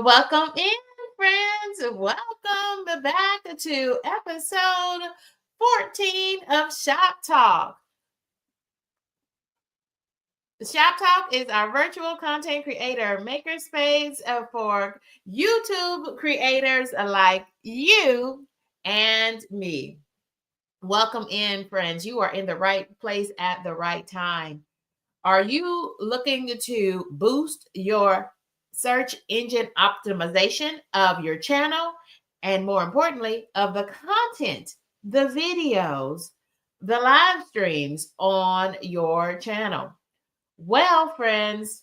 Welcome in, friends. Welcome back to episode 14 of Shop Talk. Shop Talk is our virtual content creator makerspace for YouTube creators like you and me. Welcome in, friends. You are in the right place at the right time. Are you looking to boost your search engine optimization of your channel, and more importantly, of the content, the videos, the live streams on your channel? Well, friends,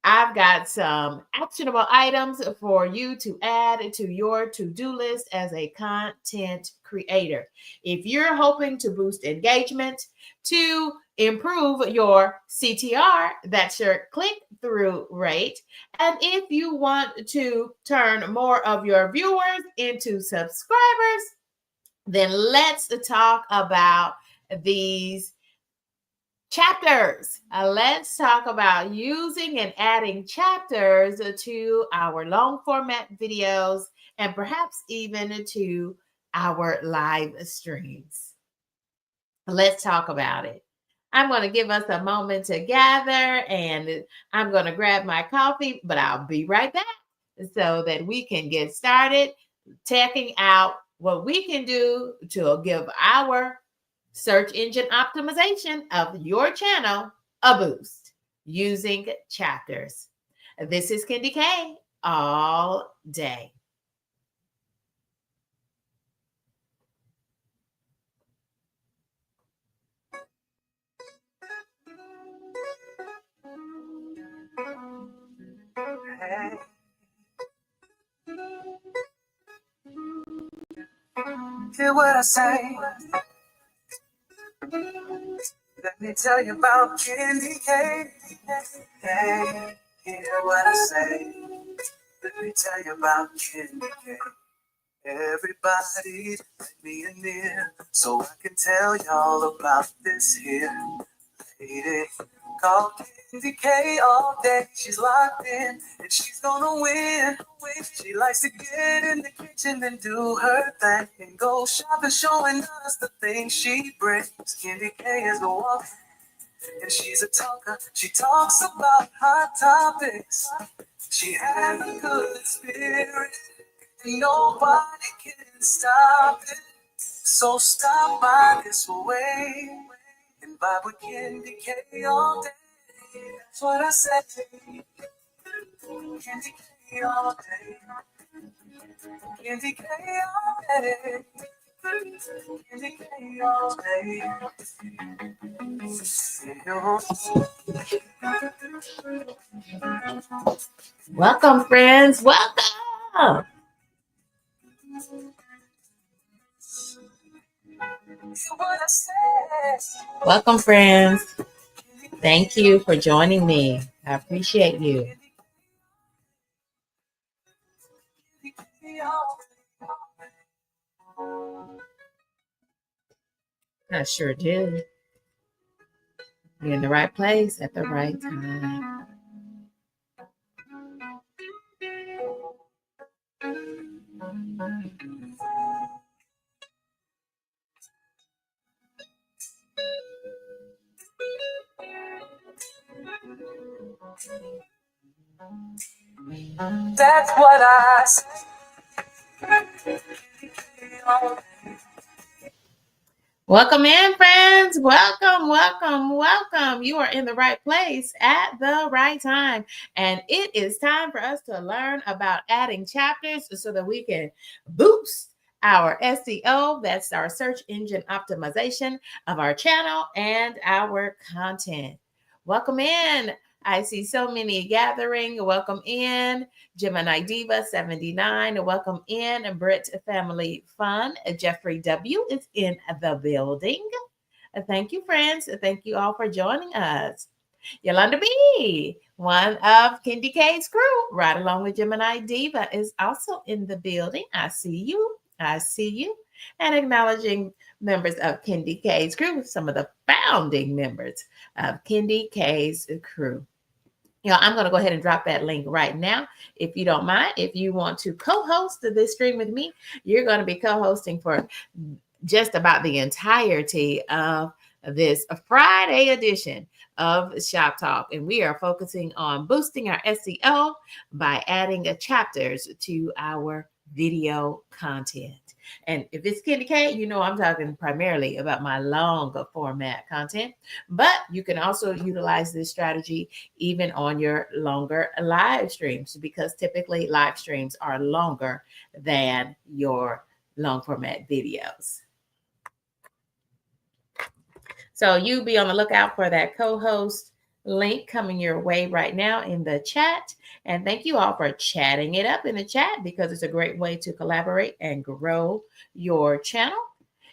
I've got some actionable items for you to add to your to-do list as a content creator. If you're hoping to boost engagement, to improve your CTR, that's your click-through rate, and if you want to turn more of your viewers into subscribers, then let's talk about these chapters. Let's talk about using and adding chapters to our long format videos and perhaps even to our live streams. Let's talk about it. I'm going to give us a moment to gather, and I'm going to grab my coffee, but I'll be right back so that we can get started checking out what we can do to give our search engine optimization of your channel a boost using chapters. This is KendyKAllDay all day. Hear what I say. Let me tell you about KendyKAllDay. Hey, hear what I say. Let me tell you about KendyKAllDay. Everybody, let me in there so I can tell y'all about this here lady called KendyKAllDay all day. She's locked in and she's gonna win. She likes to get in the kitchen and do her thing and go shopping, showing us the things she brings. KendyKAllDay is the one, and she's a talker. She talks about hot topics. She has a good spirit, and nobody can stop it. So stop by this way and vibe with KendyKAllDay all day. That's what I said. KendyKAllDay all day. KendyKAllDay all day. KendyKAllDay all day. Welcome, friends. Welcome. Welcome, friends. Thank you for joining me. I appreciate you. I sure do. You're in the right place at the right time. That's what I say. Welcome in, friends. Welcome, welcome, welcome. You are in the right place at the right time. And it is time for us to learn about adding chapters so that we can boost our SEO. That's our search engine optimization of our channel and our content. Welcome in. I see so many gathering. Welcome in, Gemini Diva 79. Welcome in, Brit Family Fun. Jeffrey W. is in the building. Thank you, friends. Thank you all for joining us. Yolanda B., one of KendyKAllDay's crew, right along with Gemini Diva, is also in the building. I see you. I see you. And acknowledging members of KendyKAllDay's crew, some of the founding members of KendyKAllDay's crew. I'm going to go ahead and drop that link right now. If you don't mind, if you want to co-host this stream with me, you're going to be co-hosting for just about the entirety of this Friday edition of Shop Talk. And we are focusing on boosting our SEO by adding chapters to our video content. And if it's KendyKAllDay, you know I'm talking primarily about my long format content, but you can also utilize this strategy even on your longer live streams, because typically live streams are longer than your long format videos. So you be on the lookout for that co-host link coming your way right now in the chat. And thank you all for chatting it up in the chat, because it's a great way to collaborate and grow your channel.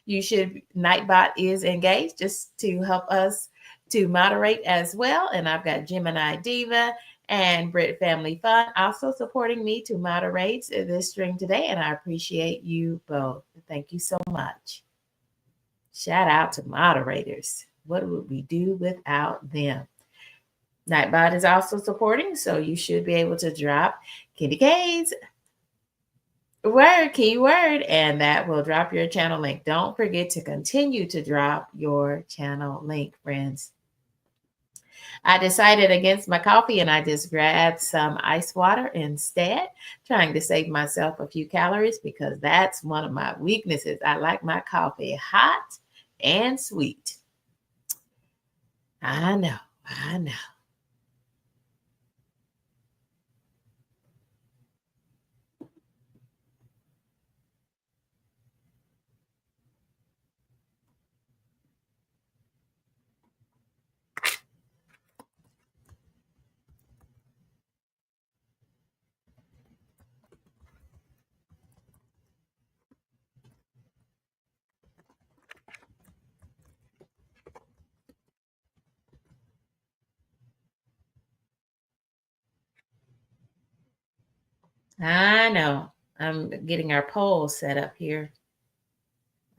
Nightbot is engaged just to help us to moderate as well. And I've got Gemini Diva and Brit Family Fun also supporting me to moderate this stream today. And I appreciate you both. Thank you so much. Shout out to moderators. What would we do without them? Nightbot is also supporting, so you should be able to drop KendyKAllDay's keyword, and that will drop your channel link. Don't forget to continue to drop your channel link, friends. I decided against my coffee and I just grabbed some ice water instead, trying to save myself a few calories, because that's one of my weaknesses. I like my coffee hot and sweet. I know. I know. I'm getting our poll set up here.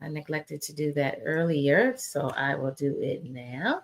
I neglected to do that earlier, so I will do it now.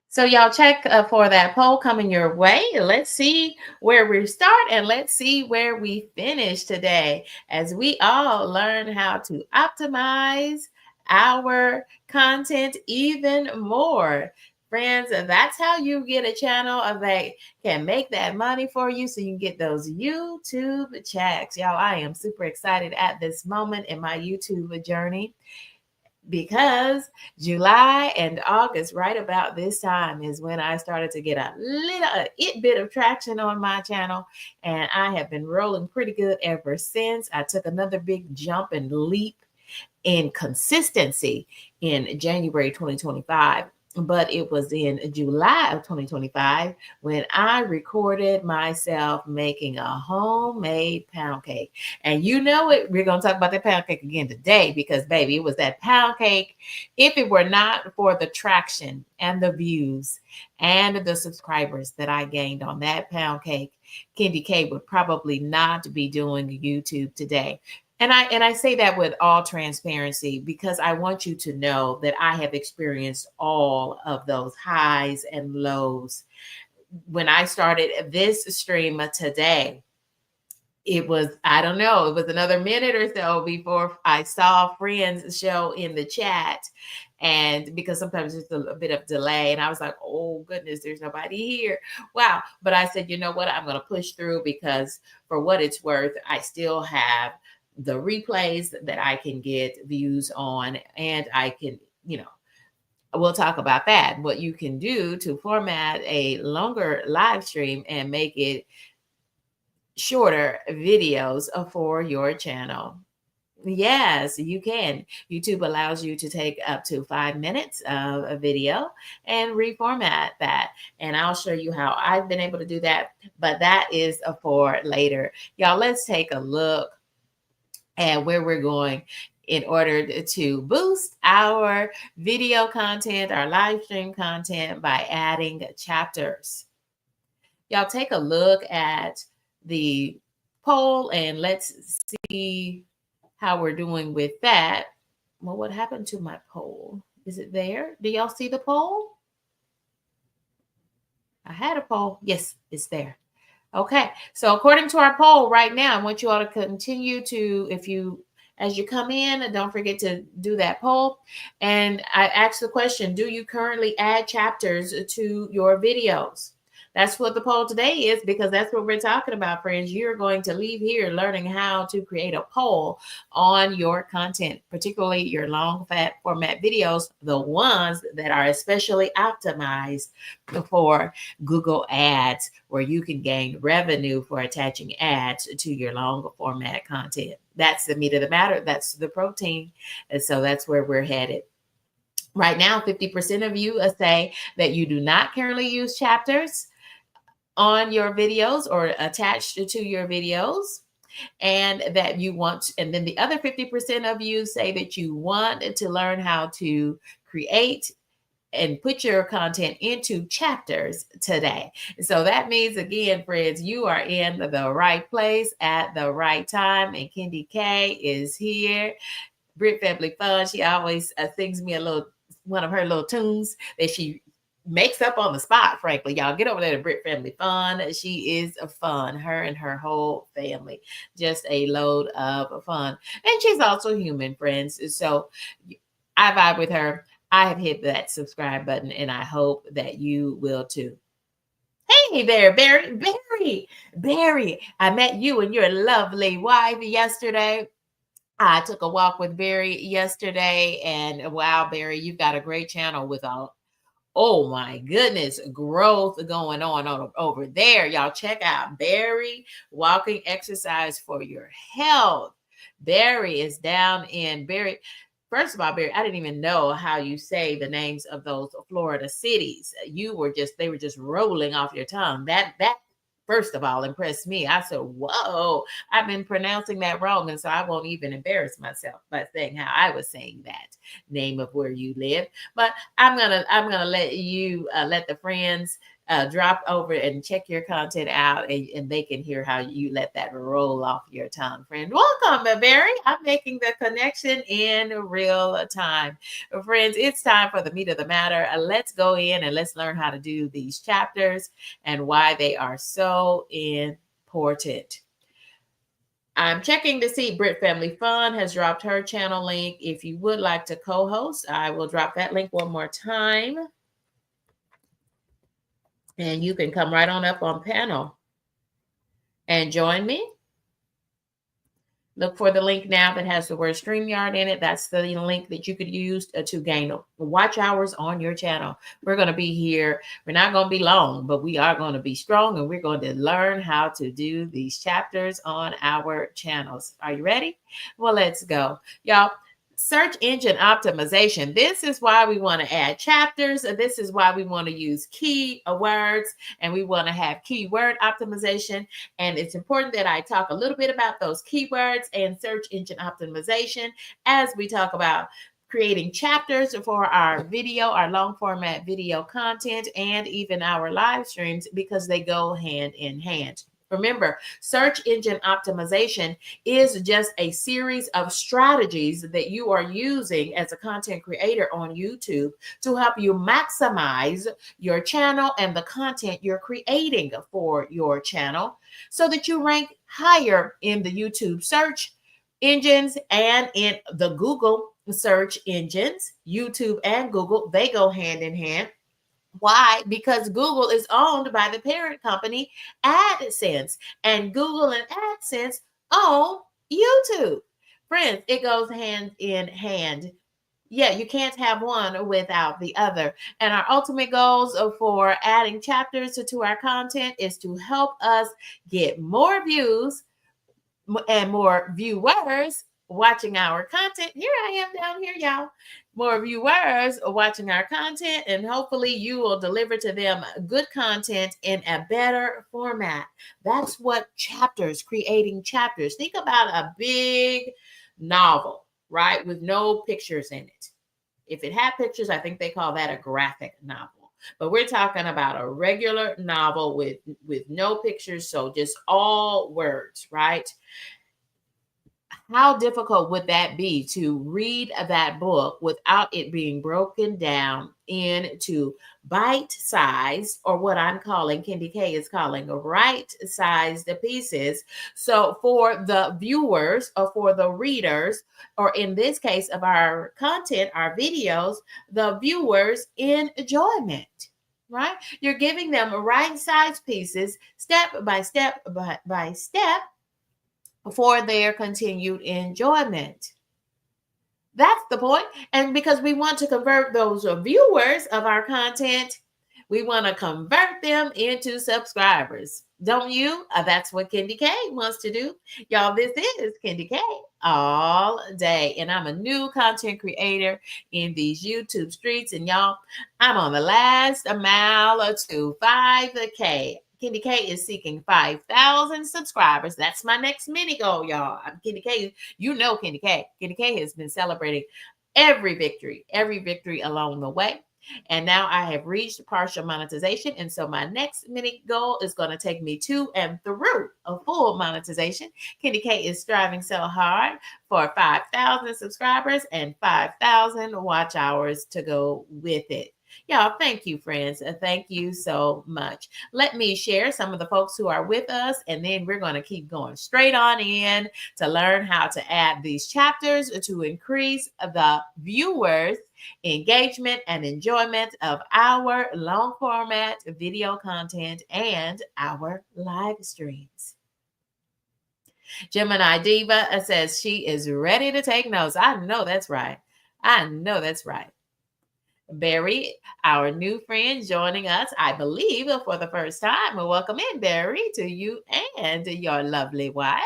So y'all check for that poll coming your way. Let's see where we start and let's see where we finish today, as we all learn how to optimize our content even more. Friends, that's how you get a channel that can make that money for you, so you can get those YouTube checks. Y'all, I am super excited at this moment in my YouTube journey, because July and August, right about this time, is when I started to get a bit of traction on my channel, and I have been rolling pretty good ever since. I took another big jump and leap in consistency in January 2025. But it was in July of 2025 when I recorded myself making a homemade pound cake. And you know it, we're going to talk about that pound cake again today, because, baby, it was that pound cake. If it were not for the traction and the views and the subscribers that I gained on that pound cake, KendyKAllDay would probably not be doing YouTube today. And I say that with all transparency, because I want you to know that I have experienced all of those highs and lows. When I started this stream today, it was, I don't know, it was another minute or so before I saw friends show in the chat. And because sometimes there's a bit of delay, and I was like, oh goodness, there's nobody here. Wow. But I said, you know what? I'm going to push through, because for what it's worth, I still have the replays that I can get views on, and I can, we'll talk about that. What you can do to format a longer live stream and make it shorter videos for your channel. Yes, you can. YouTube allows you to take up to 5 minutes of a video and reformat that. And I'll show you how I've been able to do that, but that is for later. Y'all, let's take a look and where we're going. in order to boost our video content, our live stream content by adding chapters. Y'all take a look at the poll and let's see how we're doing with that. Well, what happened to my poll? Is it there? Do y'all see the poll? I had a poll. Yes, it's there. Okay, so according to our poll right now, I want you all to continue to, as you come in, don't forget to do that poll. And I asked the question, do you currently add chapters to your videos? That's what the poll today is, because that's what we're talking about, friends. You're going to leave here learning how to create a poll on your content, particularly your long format videos, the ones that are especially optimized for Google Ads, where you can gain revenue for attaching ads to your longer format content. That's the meat of the matter. That's the protein. And so that's where we're headed. Right now, 50% of you say that you do not currently use chapters on your videos or attached to your videos, and that you want, and then the other 50% of you say that you want to learn how to create and put your content into chapters today. So that means, again, friends, you are in the right place at the right time. And Kendy K is here. Brit Family Fun. She always sings me one of her little tunes that she makes up on the spot, frankly. Y'all get over there to Brit Family Fun. She is fun. Her and her whole family. Just a load of fun. And she's also human, friends. So I vibe with her. I have hit that subscribe button, and I hope that you will too. Hey there, Barry. I met you and your lovely wife yesterday. I took a walk with Barry yesterday, and wow, Barry, you've got a great channel with oh my goodness, growth going on over there. Y'all check out Barry Walking Exercise for Your Health. Barry is down in Barry. First of all, Barry, I didn't even know how you say the names of those Florida cities. They were just rolling off your tongue. That first of all impressed me. I said, whoa, I've been pronouncing that wrong. And so I won't even embarrass myself by saying how I was saying that name of where you live. But I'm gonna let you let the friends drop over and check your content out, and they can hear how you let that roll off your tongue. Friend, welcome, Barry. I'm making the connection in real time. Friends, it's time for the meat of the matter. Let's go in and let's learn how to do these chapters and why they are so important. I'm checking to see Brit Family Fun has dropped her channel link. If you would like to co-host, I will drop that link one more time. And you can come right on up on panel and join me. Look for the link now that has the word StreamYard in it. That's the link that you could use to gain watch hours on your channel. We're going to be here. We're not going to be long, but we are going to be strong, and we're going to learn how to do these chapters on our channels. Are you ready? Well, let's go. Y'all, search engine optimization. This is why we want to add chapters. This is why we want to use keywords, and we want to have keyword optimization. And it's important that I talk a little bit about those keywords and search engine optimization as we talk about creating chapters for our video, our long format video content, and even our live streams, because they go hand in hand. Remember, search engine optimization is just a series of strategies that you are using as a content creator on YouTube to help you maximize your channel and the content you're creating for your channel, so that you rank higher in the YouTube search engines and in the Google search engines. YouTube and Google, they go hand in hand. Why? Because Google is owned by the parent company, AdSense, and Google and AdSense own YouTube. Friends, it goes hand in hand. Yeah, you can't have one without the other. And our ultimate goals for adding chapters to our content is to help us get more views and more viewers watching our content. Here I am down here, y'all. More viewers watching our content, and hopefully you will deliver to them good content in a better format. That's what chapters, creating chapters. Think about a big novel, right? With no pictures in it. If it had pictures, I think they call that a graphic novel. But we're talking about a regular novel with no pictures, so just all words, right? How difficult would that be to read that book without it being broken down into bite-sized, or what I'm calling, KendyKAllDay is calling right-sized pieces? So for the viewers or for the readers, or in this case of our content, our videos, the viewers' enjoyment. Right? You're giving them right-sized pieces, step by step by step, for their continued enjoyment. That's the point. And because we want to convert those viewers of our content, we want to convert them into subscribers. Don't you? That's what KendyKAllDay wants to do. Y'all, this is KendyKAllDay all day. And I'm a new content creator in these YouTube streets. And y'all, I'm on the last mile to 5K. KendyKAllDay is seeking 5,000 subscribers. That's my next mini goal, y'all. I'm KendyKAllDay. You know KendyKAllDay. KendyKAllDay has been celebrating every victory along the way. And now I have reached partial monetization. And so my next mini goal is going to take me to and through a full monetization. KendyKAllDay is striving so hard for 5,000 subscribers and 5,000 watch hours to go with it. Y'all, thank you, friends. Thank you so much. Let me share some of the folks who are with us, and then we're going to keep going straight on in to learn how to add these chapters to increase the viewers' engagement and enjoyment of our long format video content and our live streams. Gemini Diva says she is ready to take notes. I know that's right. I know that's right. Barry, our new friend, joining us, I believe, for the first time. Welcome in, Barry, to you and your lovely wife.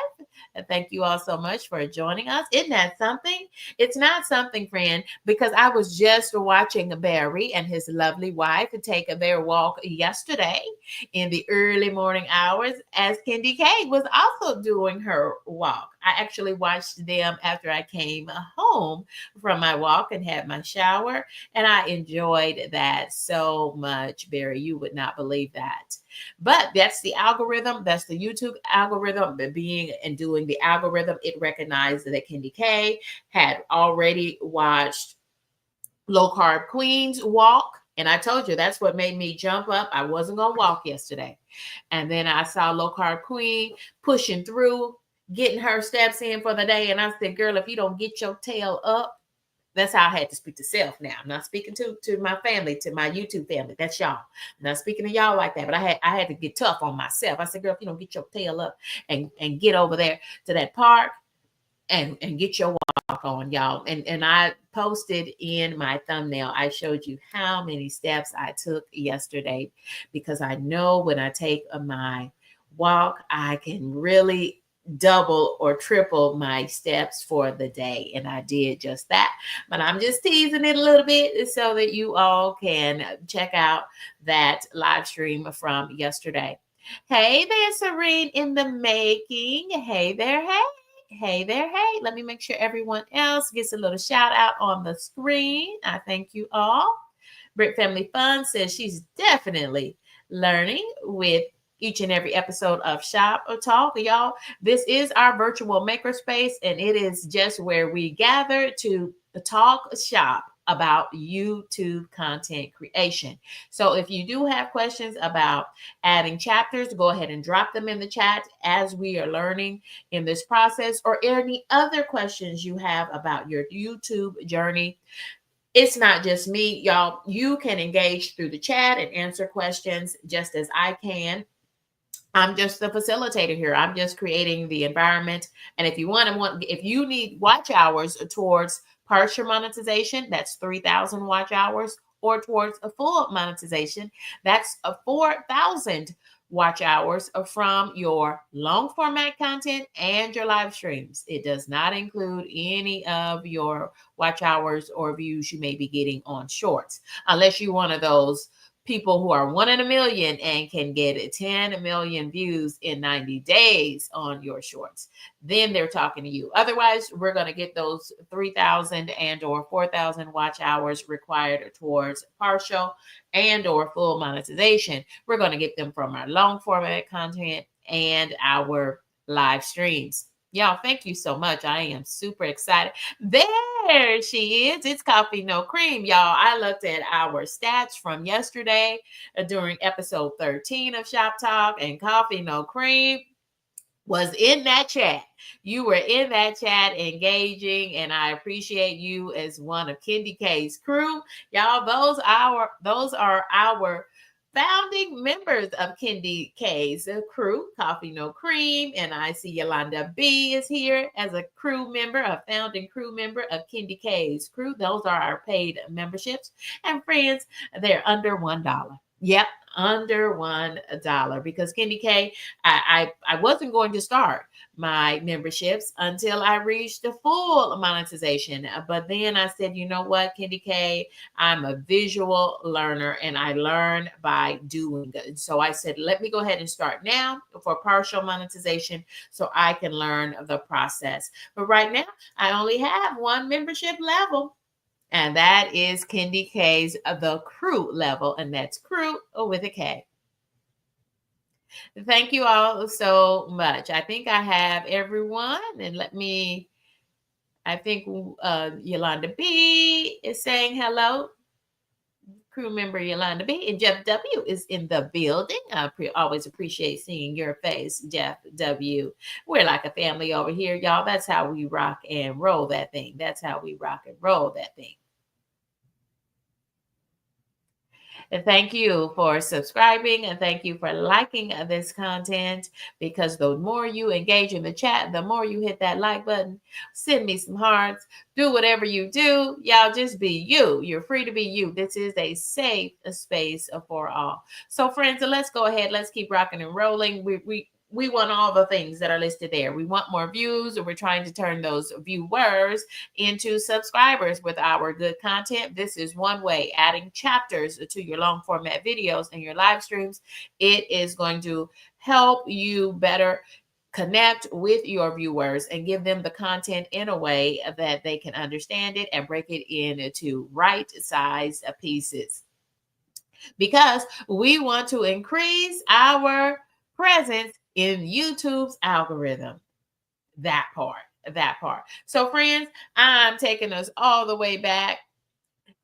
Thank you all so much for joining us. Isn't that something? It's not something, friend, because I was just watching Barry and his lovely wife take their walk yesterday in the early morning hours as KendyKAllDay was also doing her walk. I actually watched them after I came home from my walk and had my shower, and I enjoyed that so much, Barry. You would not believe that. But that's the algorithm. That's the YouTube algorithm being and doing the algorithm. It recognized that KendyKAllDay had already watched Low Carb Queen's walk. And I told you that's what made me jump up. I wasn't going to walk yesterday. And then I saw Low Carb Queen pushing through, getting her steps in for the day. And I said, girl, if you don't get your tail up, that's how I had to speak to self now. I'm not speaking to my family, to my YouTube family. That's y'all. I'm not speaking to y'all like that. But I had to get tough on myself. I said, girl, if you don't get your tail up and get over there to that park and get your walk on, y'all. And I posted in my thumbnail, I showed you how many steps I took yesterday, because I know when I take my walk, I can really double or triple my steps for the day. And I did just that. But I'm just teasing it a little bit so that you all can check out that live stream from yesterday. Hey there, Serene in the making. Hey there, hey. Hey there, hey. Let me make sure everyone else gets a little shout out on the screen. I thank you all. Britt Family Fun says she's definitely learning with each and every episode of Shop or Talk. Y'all, this is our virtual makerspace, and it is just where we gather to talk shop about YouTube content creation. So if you do have questions about adding chapters, go ahead and drop them in the chat as we are learning in this process, or any other questions you have about your YouTube journey. It's not just me, y'all. You can engage through the chat and answer questions just as I can. I'm just the facilitator here. I'm just creating the environment. And if you need watch hours towards partial monetization, that's 3,000 watch hours, or towards a full monetization, that's 4,000 watch hours from your long format content and your live streams. It does not include any of your watch hours or views you may be getting on shorts, unless you're one of those people who are 1 in a million and can get 10 million views in 90 days on your shorts. Then they're talking to you. Otherwise, we're going to get those 3,000 and or 4,000 watch hours required towards partial and or full monetization. We're going to get them from our long format content and our live streams. Y'all, thank you so much. I am super excited. There she is. It's Coffee No Cream, y'all. I looked at our stats from yesterday during episode 13 of Shop Talk, and Coffee No Cream was in that chat. You were in that chat engaging, and I appreciate you as one of KendyKAllDay's crew. Y'all, those are our founding members of KendyKAllDay's crew, Coffee No Cream. And I see Yolanda B is here as a crew member, a founding crew member of KendyKAllDay's crew. Those are our paid memberships. And friends, they're under $1. Yep, under $1, because KendyKAllDay, I wasn't going to start my memberships until I reached the full monetization. But then I said, you know what, KendyKAllDay, I'm a visual learner and I learn by doing. So I said, let me go ahead and start now for partial monetization so I can learn the process. But right now, I only have one membership level. And that is KendyKAllDay's the crew level, and that's crew with a K. Thank you all so much. I think I have everyone, and I think Yolanda B is saying hello. Crew member Yolanda B, and Jeff W is in the building. I always appreciate seeing your face, Jeff W. We're like a family over here, y'all. That's how we rock and roll that thing. That's how we rock and roll that thing. And thank you for subscribing, and thank you for liking this content, because the more you engage in the chat, the more you hit that like button, send me some hearts, do whatever you do. Y'all just be you. You're free to be you. This is a safe space for all. So friends, let's go ahead. Let's keep rocking and rolling. We want all the things that are listed there. We want more views, and we're trying to turn those viewers into subscribers with our good content. This is one way, adding chapters to your long format videos and your live streams. It is going to help you better connect with your viewers and give them the content in a way that they can understand it and break it into right size pieces. Because we want to increase our presence in YouTube's algorithm. That part. So friends, I'm taking us all the way back.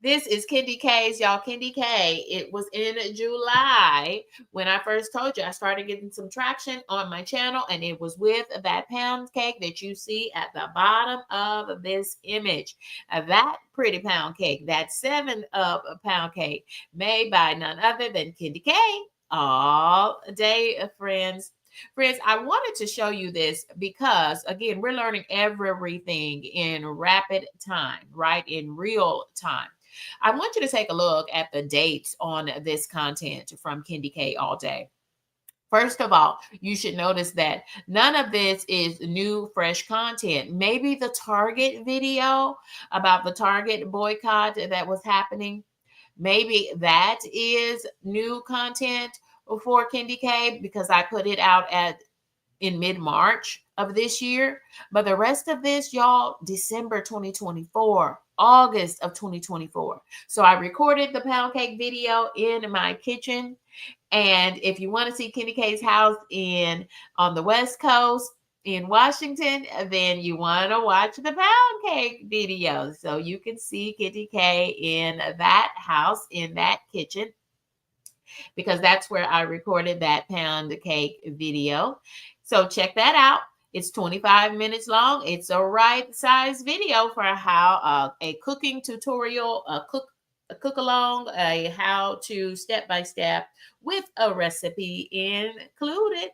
This is KendyKAllDay's, y'all. KendyKAllDay. It was in July when I first told you I started getting some traction on my channel, and it was with that pound cake that you see at the bottom of this image. That pretty pound cake, that 7-up pound cake, made by none other than KendyKAllDay. All day, friends. Friends, I wanted to show you this because, again, we're learning everything in rapid time, right? In real time. I want you to take a look at the dates on this content from KendyKAllDay. First of all, you should notice that none of this is new, fresh content. Maybe the Target video about the Target boycott that was happening, maybe that is new content for KendyKAllDay, because I put it out in mid-March of this year. But the rest of this, y'all, December 2024, August of 2024. So I recorded the pound cake video in my kitchen. And if you want to see KendyKAllDay's house on the West Coast in Washington, then you want to watch the pound cake video. So you can see KendyKAllDay in that house, in that kitchen, because that's where I recorded that pound cake video. So check that out. It's 25 minutes long. It's a right size video for how a cooking tutorial, a cook along, a how to step by step with a recipe included.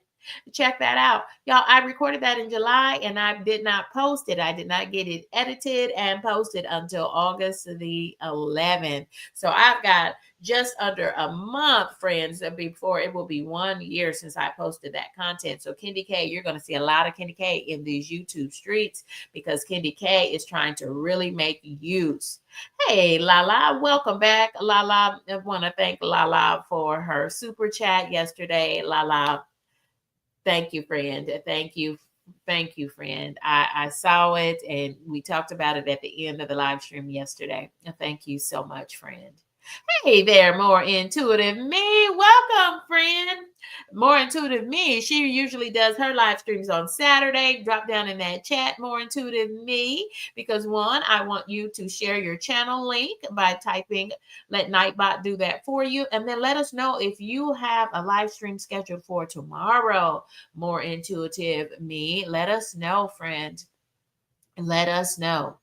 Check that out. Y'all, I recorded that in July and I did not post it. I did not get it edited and posted until August the 11th. So I've got just under a month, friends, before it will be 1 year since I posted that content. So Kendy K, you're going to see a lot of Kendy K in these YouTube streets because Kendy K is trying to really make use. Hey, Lala, welcome back. Lala, I want to thank Lala for her super chat yesterday. Lala, thank you, friend. Thank you. Thank you, friend. I saw it and we talked about it at the end of the live stream yesterday. Thank you so much, friend. Hey there, More Intuitive Me. Welcome, friend. More Intuitive Me. She usually does her live streams on Saturday. Drop down in that chat, More Intuitive Me, because one, I want you to share your channel link by typing, let Nightbot do that for you. And then let us know if you have a live stream scheduled for tomorrow, More Intuitive Me. Let us know, friend. Let us know.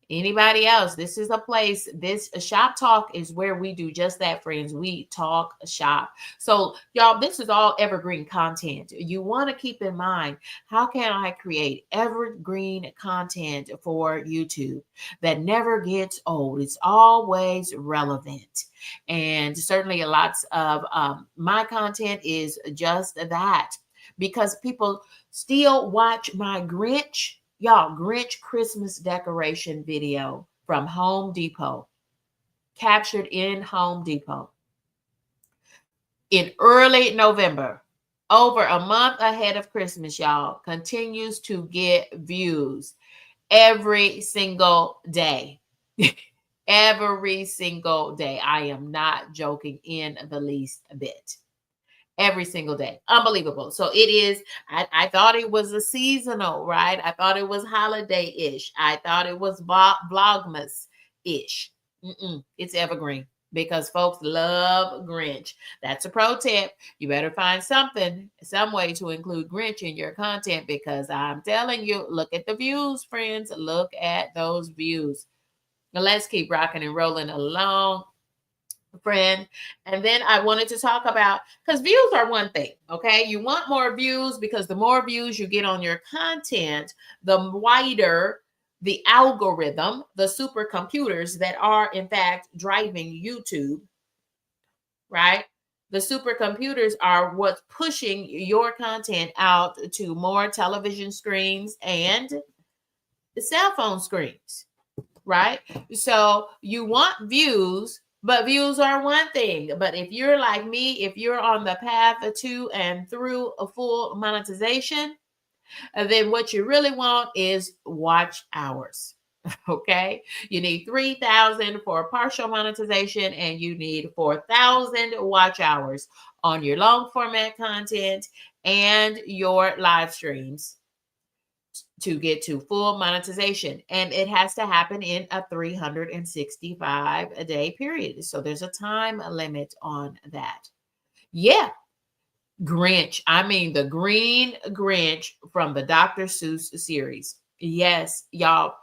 Anybody else? This is a place, this shop talk is where we do just that, friends. We talk shop. So y'all, this is all evergreen content. You want to keep in mind, how can I create evergreen content for YouTube that never gets old? It's always relevant. And certainly lots of my content is just that, because people still watch my Grinch. Y'all, Grinch Christmas decoration video from Home Depot, captured in Home Depot in early November, over a month ahead of Christmas, y'all, continues to get views every single day. Every single day. I am not joking in the least bit. Every single day. Unbelievable. So it is, I thought it was a seasonal, right? I thought it was holiday-ish. I thought it was Vlogmas-ish. It's evergreen because folks love Grinch. That's a pro tip. You better find something, some way to include Grinch in your content, because I'm telling you, look at the views, friends. Look at those views. Now let's keep rocking and rolling along, friend. And then I wanted to talk about, because views are one thing, okay? You want more views because the more views you get on your content, the wider the algorithm, the supercomputers that are in fact driving YouTube, right? The supercomputers are what's pushing your content out to more television screens and cell phone screens, right? So you want views, but views are one thing. But if you're like me, if you're on the path to and through a full monetization, then what you really want is watch hours. Okay, you need 3,000 for partial monetization, and you need 4,000 watch hours on your long format content and your live streams to get to full monetization. And it has to happen in a 365-day period. So there's a time limit on that. Yeah. Grinch. I mean, the Green Grinch from the Dr. Seuss series. Yes, y'all,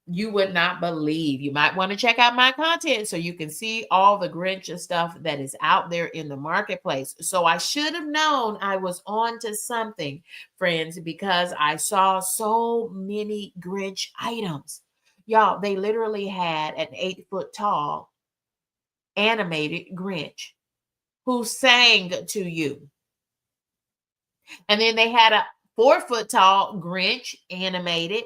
you would not believe. You might want to check out my content so you can see all the Grinch stuff that is out there in the marketplace. So I should have known I was on to something, friends, because I saw so many Grinch items. Y'all, they literally had an 8-foot tall animated Grinch who sang to you. And then they had a 4-foot tall Grinch animated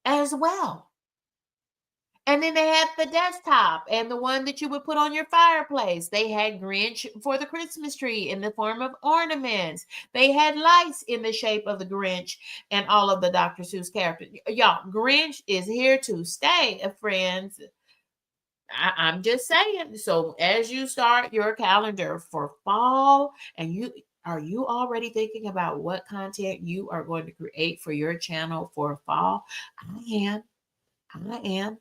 as well. And then they had the desktop and the one that you would put on your fireplace. They had Grinch for the Christmas tree in the form of ornaments. They had lights in the shape of the Grinch and all of the Dr. Seuss characters. Y'all, Grinch is here to stay, friends. I'm just saying. So as you start your calendar for fall, and are you already thinking about what content you are going to create for your channel for fall? I am.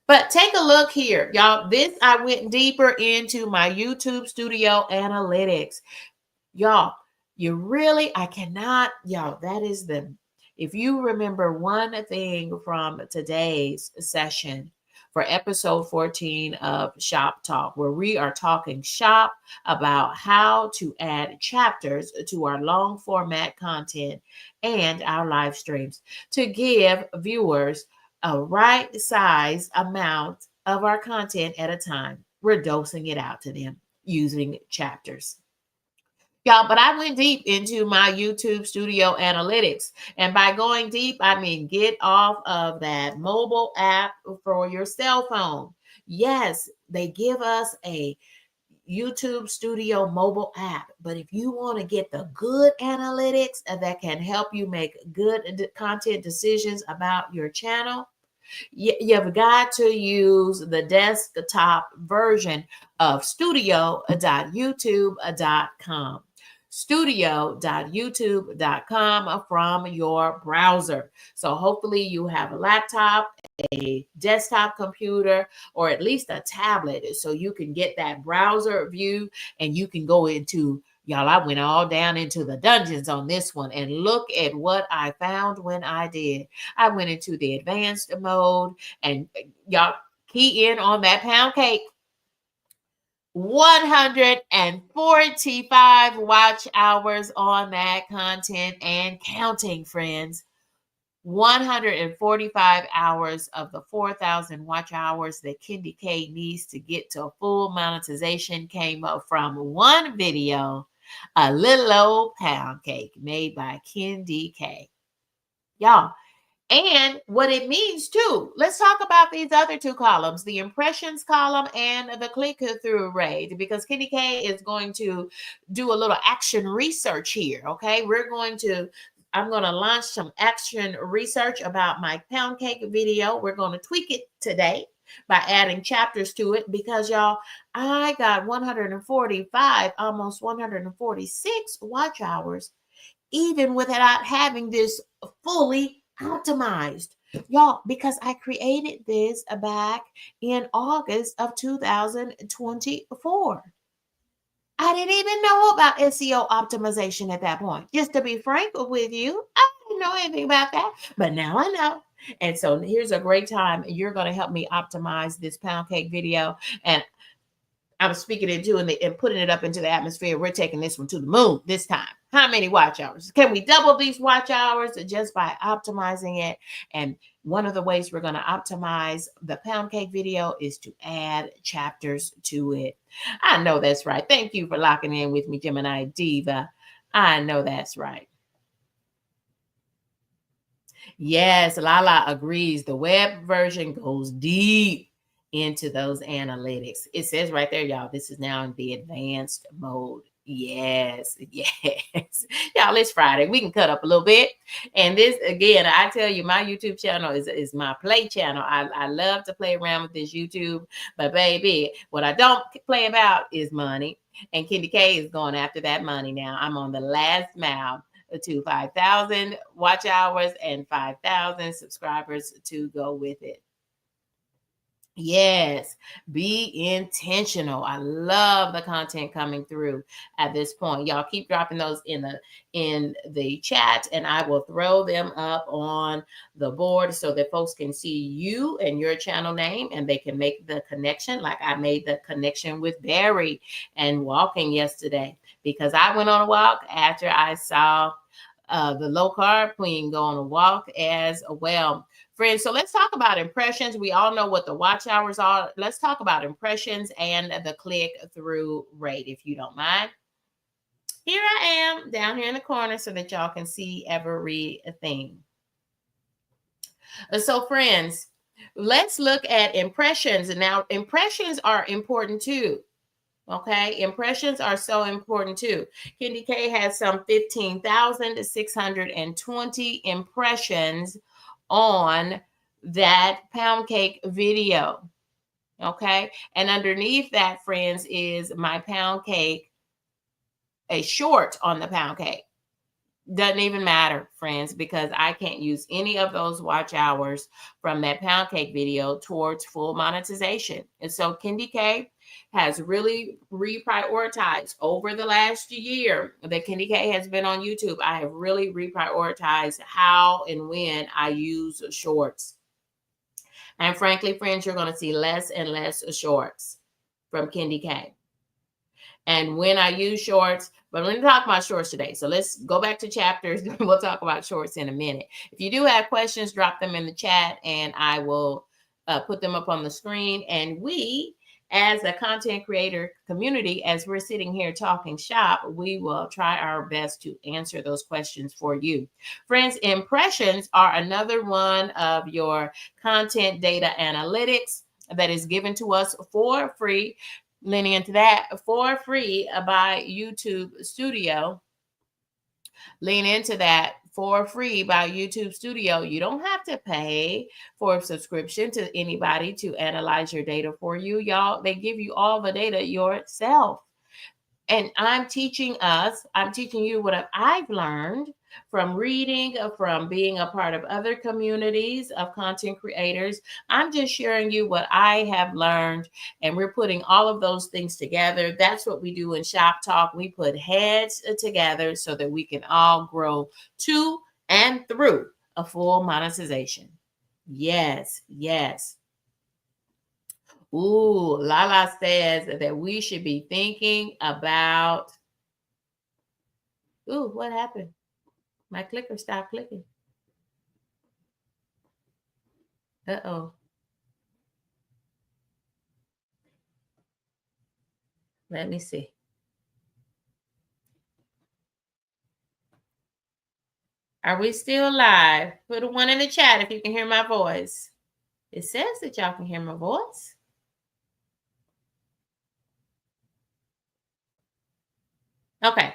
But take a look here, y'all. This, I went deeper into my YouTube Studio Analytics. Y'all, I cannot, y'all, if you remember one thing from today's session, for episode 14 of Shop Talk, where we are talking shop about how to add chapters to our long format content and our live streams to give viewers a right size amount of our content at a time. We're dosing it out to them using chapters. Y'all, but I went deep into my YouTube studio analytics. And by going deep, I mean get off of that mobile app for your cell phone. Yes, they give us a YouTube Studio mobile app. But if you want to get the good analytics that can help you make good content decisions about your channel, you've got to use the desktop version of studio.youtube.com. Studio.youtube.com from your browser. So hopefully you have a laptop, a desktop computer, or at least a tablet so you can get that browser view and you can go into, y'all, I went all down into the dungeons on this one and look at what I found when I did. I went into the advanced mode and y'all key in on that pound cake. 145 watch hours on that content and counting, friends. 145 hours of the 4,000 watch hours that KendyKAllDay needs to get to full monetization came up from one video, a little old pound cake made by KendyKAllDay. Y'all, and what it means too. Let's talk about these other two columns, the impressions column and the click-through rate, because KendyKAllDay is going to do a little action research here, okay? I'm going to launch some action research about my pound cake video. We're going to tweak it today by adding chapters to it because, y'all, I got 145, almost 146 watch hours, even without having this fully optimized, y'all, because I created this back in August of 2024. I didn't even know about SEO optimization at that point. Just to be frank with you, I didn't know anything about that, but now I know. And so here's a great time. You're going to help me optimize this pound cake video. And I'm speaking into and putting it up into the atmosphere. We're taking this one to the moon this time. How many watch hours? Can we double these watch hours just by optimizing it? And one of the ways we're going to optimize the pound cake video is to add chapters to it. I know that's right. Thank you for locking in with me, Gemini Diva. I know that's right. Yes, Lala agrees. The web version goes deep into those analytics. It says right there, y'all, this is now in the advanced mode. Yes. Y'all, it's Friday. We can cut up a little bit. And this, again, I tell you, my YouTube channel is my play channel. I love to play around with this YouTube. But baby, what I don't play about is money. And KendyKAllDay is going after that money now. I'm on the last mile to 5,000 watch hours and 5,000 subscribers to go with it. Yes, be intentional. I love the content coming through at this point. Y'all keep dropping those in the chat and I will throw them up on the board so that folks can see you and your channel name and they can make the connection like I made the connection with Barry and walking yesterday because I went on a walk after I saw the low carb queen go on a walk as well. Friends, so let's talk about impressions. We all know what the watch hours are. Let's talk about impressions and the click-through rate, if you don't mind. Here I am down here in the corner so that y'all can see everything. So friends, let's look at impressions. Now, impressions are important too. Okay, impressions are so important too. KendyKAllDay has some 15,620 impressions on that pound cake video. Okay, and underneath that, friends, is my pound cake, a short on the pound cake. Doesn't even matter, friends, because I can't use any of those watch hours from that pound cake video towards full monetization. And so KendyKAllDay has really reprioritized over the last year that KendyKAllDay has been on YouTube. I have really reprioritized how and when I use shorts. And frankly, friends, you're going to see less and less shorts from KendyKAllDay. And when I use shorts, but we're going to talk about shorts today. So let's go back to chapters. We'll talk about shorts in a minute. If you do have questions, drop them in the chat and I will put them up on the screen. And we, as a content creator community, as we're sitting here talking shop, we will try our best to answer those questions for you. Friends, impressions are another one of your content data analytics that is given to us for free. Leaning into that for free by YouTube Studio. Lean into that for free by YouTube Studio. You don't have to pay for a subscription to anybody to analyze your data for you. Y'all, they give you all the data yourself. And I'm teaching you what I've learned from reading, from being a part of other communities of content creators. I'm just sharing you what I have learned, and we're putting all of those things together. That's what we do in Shoptalk. We put heads together so that we can all grow to and through a full monetization. Yes, yes. Ooh, Lala says that we should be thinking about. Ooh, what happened? My clicker stopped clicking. Uh-oh. Let me see. Are we still live? Put a 1 in the chat if you can hear my voice. It says that y'all can hear my voice. Okay.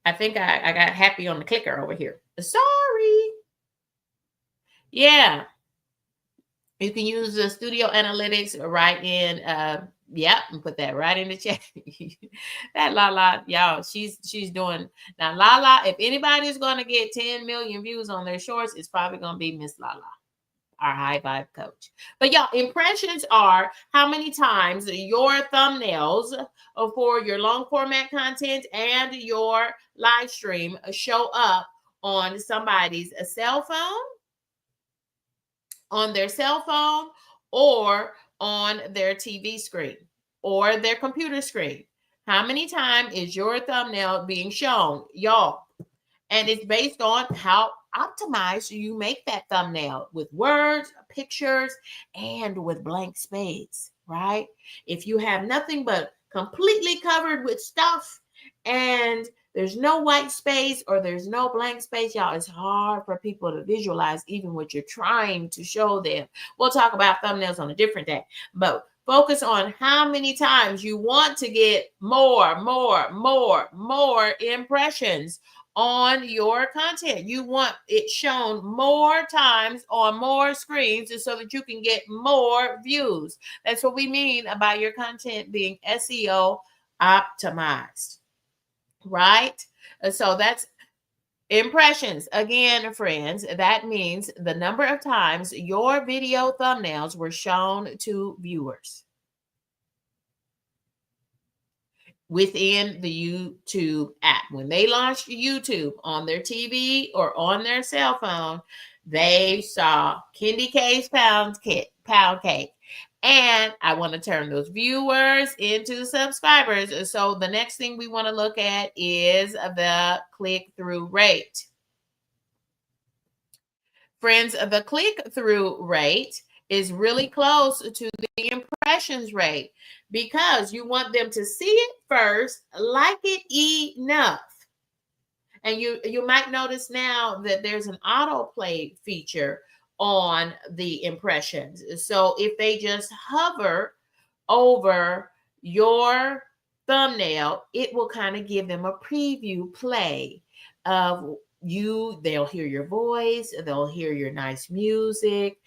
I think I got happy on the clicker over here. Sorry. Yeah. You can use the Studio Analytics right in, and put that right in the chat. That Lala, y'all, she's doing, now Lala, if anybody's going to get 10 million views on their shorts, it's probably going to be Miss Lala, our high vibe coach. But y'all, impressions are how many times your thumbnails for your long format content and your live stream show up on somebody's cell phone, on their cell phone, or on their TV screen or their computer screen. How many times is your thumbnail being shown, y'all? And it's based on how optimized you make that thumbnail with words, pictures, and with blank space, right? If you have nothing but completely covered with stuff and there's no white space or there's no blank space, y'all, it's hard for people to visualize even what you're trying to show them. We'll talk about thumbnails on a different day, but focus on how many times you want to get more impressions on your content. You want it shown more times on more screens so that you can get more views. That's what we mean by your content being SEO optimized, right? So that's impressions. Again, friends, that means the number of times your video thumbnails were shown to viewers within the YouTube app. When they launched YouTube on their TV or on their cell phone, they saw KendyKAllDay's pound cake. And I want to turn those viewers into subscribers. So the next thing we want to look at is the click-through rate. Friends, the click-through rate is really close to the impressions rate because you want them to see it first, like it enough. And you might notice now that there's an autoplay feature on the impressions. So if they just hover over your thumbnail, it will kind of give them a preview play of you. They'll hear your voice, they'll hear your nice music,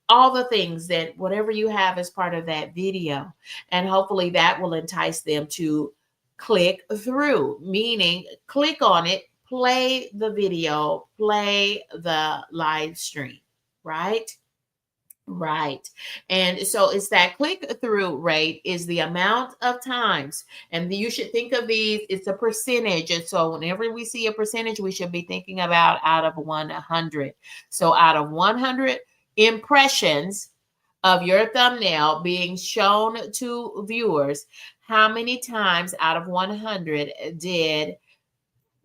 all the things that whatever you have as part of that video. And hopefully that will entice them to click through, meaning click on it, play the video, play the live stream, right? Right. And so it's that click-through rate is the amount of times. And you should think of these, it's a percentage. And so whenever we see a percentage, we should be thinking about out of 100. So out of 100 impressions, of your thumbnail being shown to viewers, how many times out of 100 did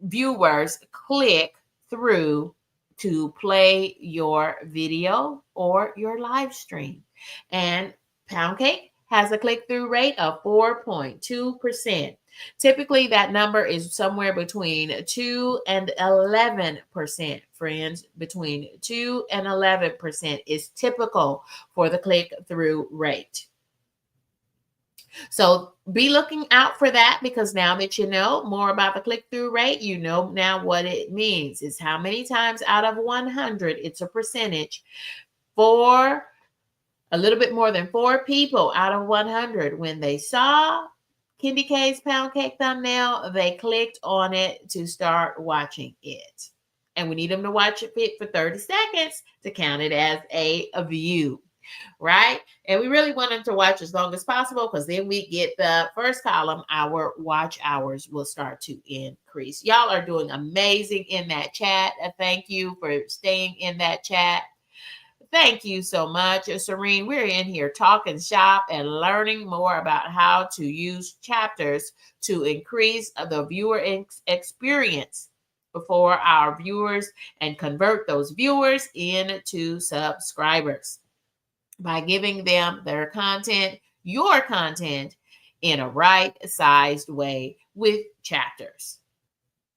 viewers click through to play your video or your live stream? And Pound Cake has a click-through rate of 4.2%. Typically, that number is somewhere between 2 and 11%, friends. Between 2 and 11% is typical for the click-through rate. So be looking out for that, because now that you know more about the click-through rate, you know now what it means. It's how many times out of 100, it's a percentage. For a little bit more than 4 people out of 100, when they saw KendyK's Pound Cake thumbnail, they clicked on it to start watching it. And we need them to watch it for 30 seconds to count it as a view, right? And we really want them to watch as long as possible, because then we get the first column, our watch hours will start to increase. Y'all are doing amazing in that chat. Thank you for staying in that chat. Thank you so much, Serene. We're in here talking shop and learning more about how to use chapters to increase the viewer experience for our viewers and convert those viewers into subscribers by giving them their content, your content, in a right-sized way with chapters.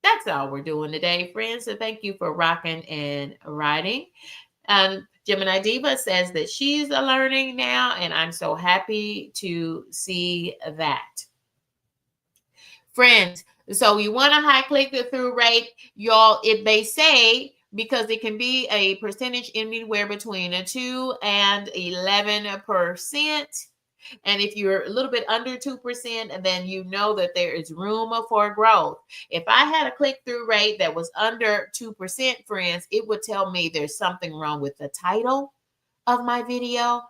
That's all we're doing today, friends. So thank you for rocking and writing. Gemini Diva says that she's learning now, and I'm so happy to see that. Friends, so you want a high click-through rate, y'all. If they say, because it can be a percentage anywhere between 2 and 11%. And if you're a little bit under 2%, then you know that there is room for growth. If I had a click-through rate that was under 2%, friends, it would tell me there's something wrong with the title of my video.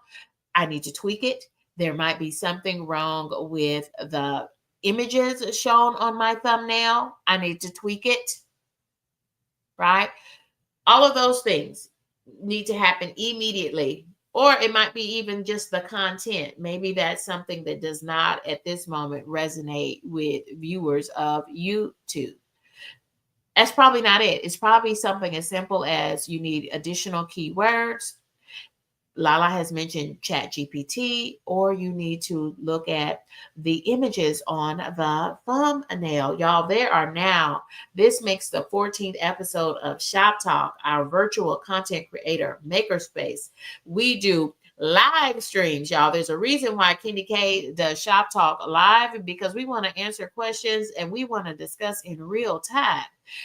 I need to tweak it. There might be something wrong with the images shown on my thumbnail. I need to tweak it, right? All of those things need to happen immediately. Or it might be even just the content. Maybe that's something that does not at this moment resonate with viewers of YouTube. That's probably not it. It's probably something as simple as you need additional keywords. Lala has mentioned ChatGPT, or you need to look at the images on the thumbnail. Y'all, there are now, this makes the 14th episode of Shop Talk, our virtual content creator makerspace. We do live streams, y'all. There's a reason why KendyK does Shop Talk live, because we want to answer questions and we want to discuss in real time.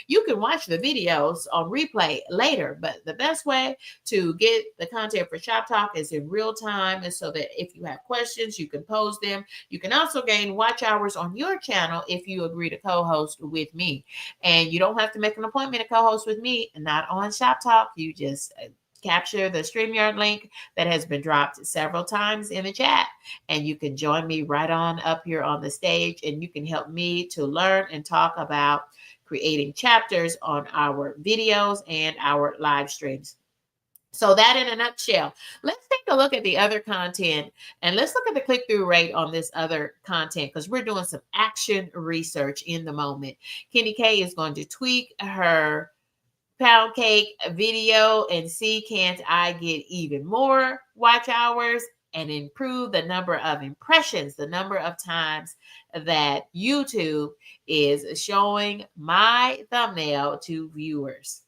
You can watch the videos on replay later, but the best way to get the content for Shop Talk is in real time, and so that if you have questions, you can pose them. You can also gain watch hours on your channel if you agree to co-host with me. And you don't have to make an appointment to co-host with me, not on Shop Talk. You just capture the StreamYard link that has been dropped several times in the chat, and you can join me right on up here on the stage, and you can help me to learn and talk about creating chapters on our videos and our live streams. So that in a nutshell. Let's take a look at the other content, and let's look at the click-through rate on this other content, because we're doing some action research in the moment. KendyK is going to tweak her Pound Cake video and see, can't I get even more watch hours and improve the number of impressions, the number of times that YouTube is showing my thumbnail to viewers,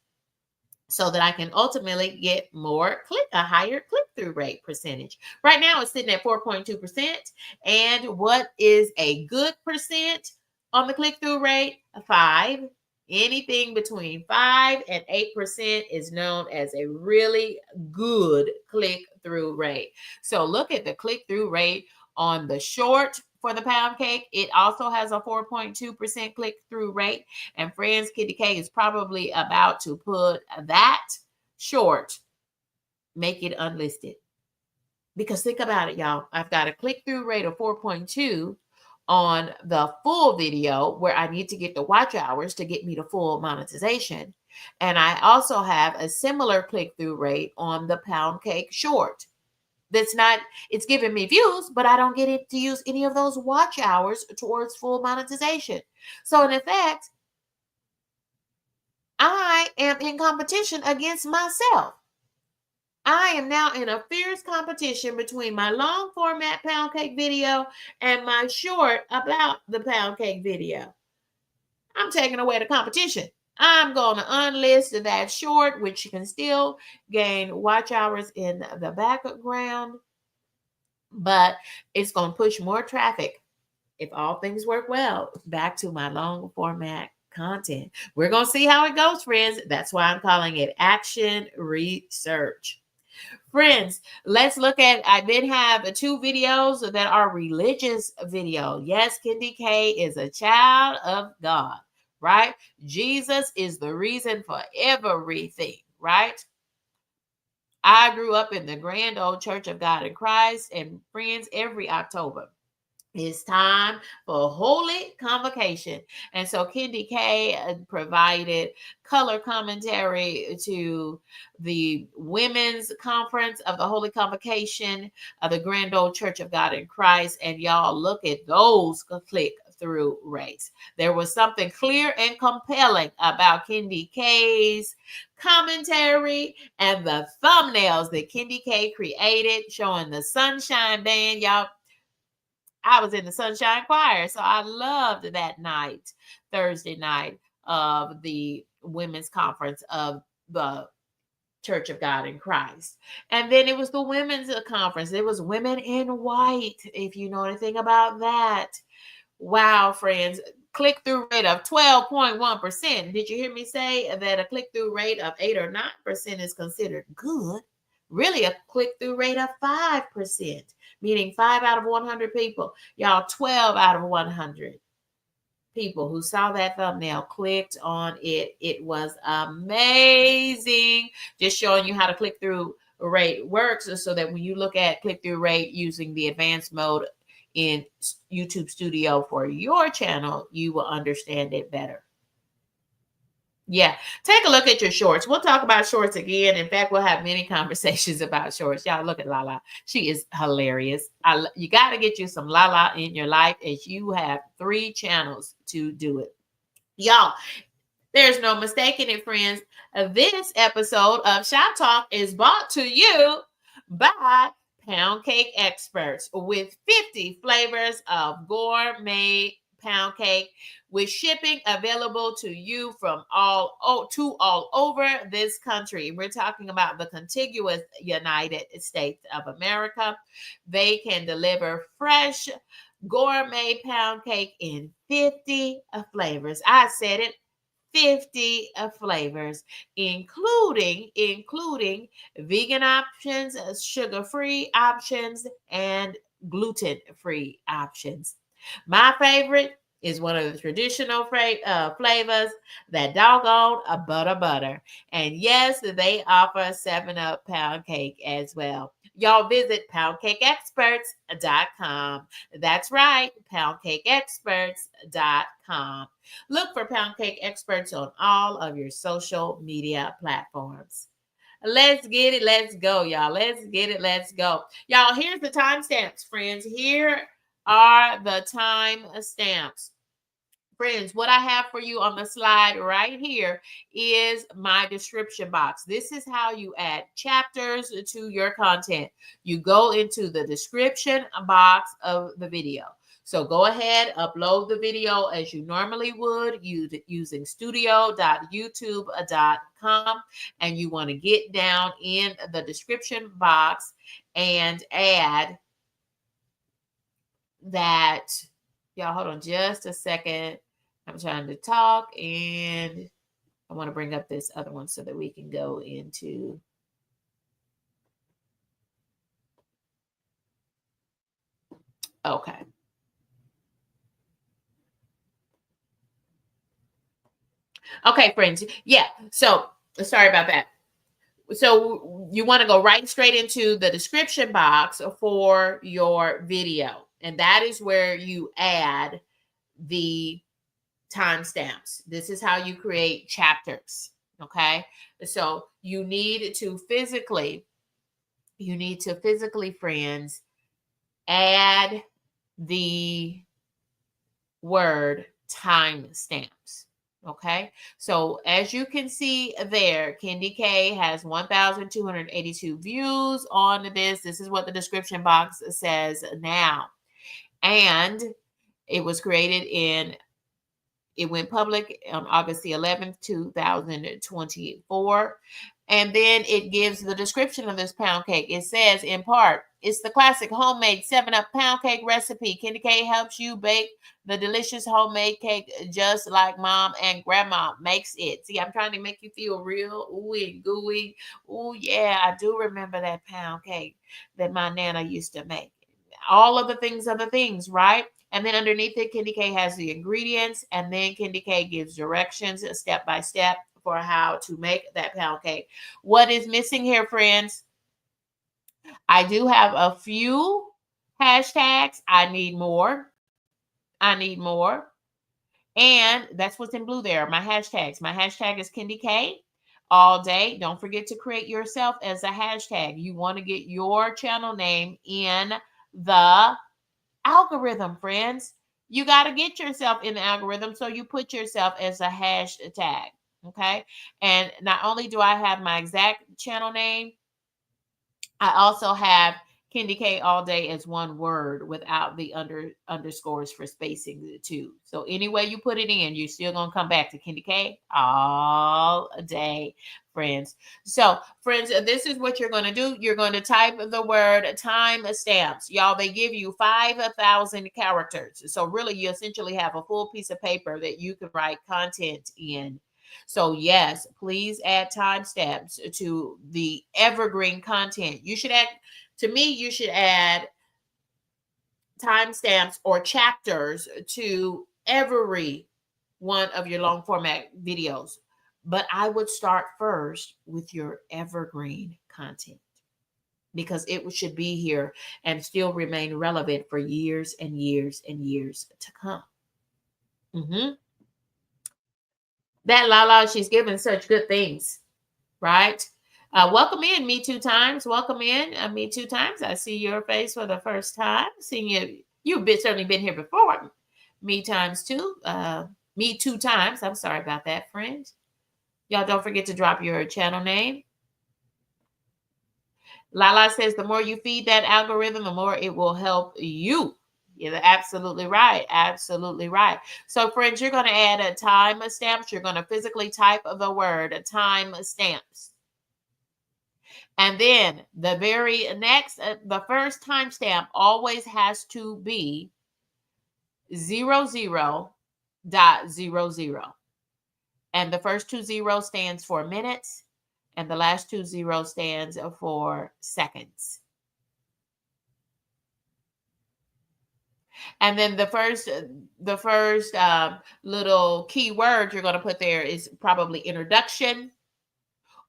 so that I can ultimately get a higher click-through rate percentage. Right now it's sitting at 4.2%. And what is a good percent on the click-through rate? 5. Anything between 5 and 8% is known as a really good click-through rate. So look at the click-through rate on the short for the Pound Cake. It also has a 4.2% click-through rate. And friends, KendyK is probably about to put that short, make it unlisted. Because think about it, y'all. I've got a click-through rate of 4.2 on the full video, where I need to get the watch hours to get me to full monetization. And I also have a similar click-through rate on the Pound Cake short. it's giving me views, but I don't get it to use any of those watch hours towards full monetization. So in effect, I am in competition against myself. I am now in a fierce competition between my long format pound cake video and my short about the pound cake video. I'm taking away the competition. I'm going to unlist that short, which you can still gain watch hours in the background, but it's going to push more traffic, if all things work well, back to my long format content. We're going to see how it goes, friends. That's why I'm calling it action research. Friends, let's look at, I did have 2 videos that are religious video. Yes, KendyKAllDay is a child of God, right? Jesus is the reason for everything, right? I grew up in the grand old Church of God in Christ, and friends, every October, it's time for Holy Convocation. And so KendyKAllDay provided color commentary to the women's conference of the Holy Convocation of the Grand Old Church of God in Christ. And y'all, look at those click-through rates. There was something clear and compelling about KendyKALDay's commentary and the thumbnails that KendyKALDay created showing the Sunshine Band. Y'all, I was in the Sunshine Choir, so I loved that night, Thursday night of the women's conference of the Church of God in Christ. And then it was the women's conference. It was women in white, if you know anything about that. Wow, friends. Click-through rate of 12.1%. Did you hear me say that a click-through rate of 8 or 9% is considered good? Really, a click-through rate of 5%, meaning 5 out of 100 people. Y'all, 12 out of 100 people who saw that thumbnail clicked on it. It was amazing. Just showing you how the click-through rate works so that when you look at click-through rate using the advanced mode in YouTube Studio for your channel, you will understand it better. Yeah, take a look at your shorts. We'll talk about shorts again. In fact, we'll have many conversations about shorts. Y'all, look at Lala. She is hilarious. You got to get you some Lala in your life, as you have 3 channels to do it. Y'all, there's no mistaking it, friends. This episode of Shoptalk is brought to you by Pound Cake Experts, with 50 flavors of gourmet pound cake, with shipping available to you from all over this country. We're talking about the contiguous United States of America. They can deliver fresh gourmet pound cake in 50 flavors. I said it. 50 flavors, including vegan options, sugar-free options, and gluten-free options. My favorite is one of the traditional flavors, that doggone butter. And yes, they offer 7-Up pound cake as well. Y'all visit poundcakeexperts.com. That's right, poundcakeexperts.com. Look for Pound Cake Experts on all of your social media platforms. Let's get it. Let's go, y'all. Let's get it. Let's go. Y'all, here's the timestamps, friends. Here are the timestamps. Friends, what I have for you on the slide right here is my description box. This is how you add chapters to your content. You go into the description box of the video. So go ahead, upload the video as you normally would using studio.youtube.com. And you want to get down in the description box and add that. Y'all, hold on just a second. I'm trying to talk, and I want to bring up this other one so that we can go into. Okay. Okay, friends. Yeah. So sorry about that. So you want to go right straight into the description box for your video. And that is where you add the timestamps. This is how you create chapters. Okay. So you need to physically you need to physically, friends, add the word timestamps. Okay, so as you can see there, KendyK has 1,282 views on this. This is what the description box says now. And it was created it went public on August the 11th, 2024. And then it gives the description of this pound cake. It says, in part, it's the classic homemade 7-Up pound cake recipe. KendyK helps you bake the delicious homemade cake just like mom and grandma makes it. See, I'm trying to make you feel real ooey and gooey. Oh, yeah, I do remember that pound cake that my Nana used to make. All of the things, right? And then underneath it, KendyK has the ingredients, and then KendyK gives directions step by step for how to make that pound cake. What is missing here, friends? I do have a few hashtags. I need more. And that's what's in blue there, my hashtags. My hashtag is KendyKAllDay. Don't forget to create yourself as a hashtag. You want to get your channel name in the algorithm, friends. You got to get yourself in the algorithm, so you put yourself as a hashtag. Okay. And not only do I have my exact channel name, I also have KendyKAllDay as one word without the underscores for spacing the two. So any way you put it in, you're still going to come back to KendyKAllDay, friends. So, friends, this is what you're going to do. You're going to type the word timestamps. Y'all, they give you 5,000 characters. So really, you essentially have a full piece of paper that you can write content in. So yes, please add timestamps to the evergreen content. You should add, to me, you should add timestamps or chapters to every one of your long format videos. But I would start first with your evergreen content, because it should be here and still remain relevant for years and years and years to come. That Lala, she's given such good things, right? Welcome in, Me Two Times. Welcome in, Me Two Times. I see your face for the first time. Seeing you, certainly been here before. Me times two. Me Two Times. I'm sorry about that, friend. Y'all don't forget to drop your channel name. Lala says the more you feed that algorithm, the more it will help you. You're absolutely right. Absolutely right. So, friends, you're going to add a timestamps. You're going to physically type the word timestamps. And then the very next, the first timestamp always has to be 00.00. And the first 2 zeros stands for minutes, and the last 2 zeros stands for seconds. And then the first little keyword you're going to put there is probably introduction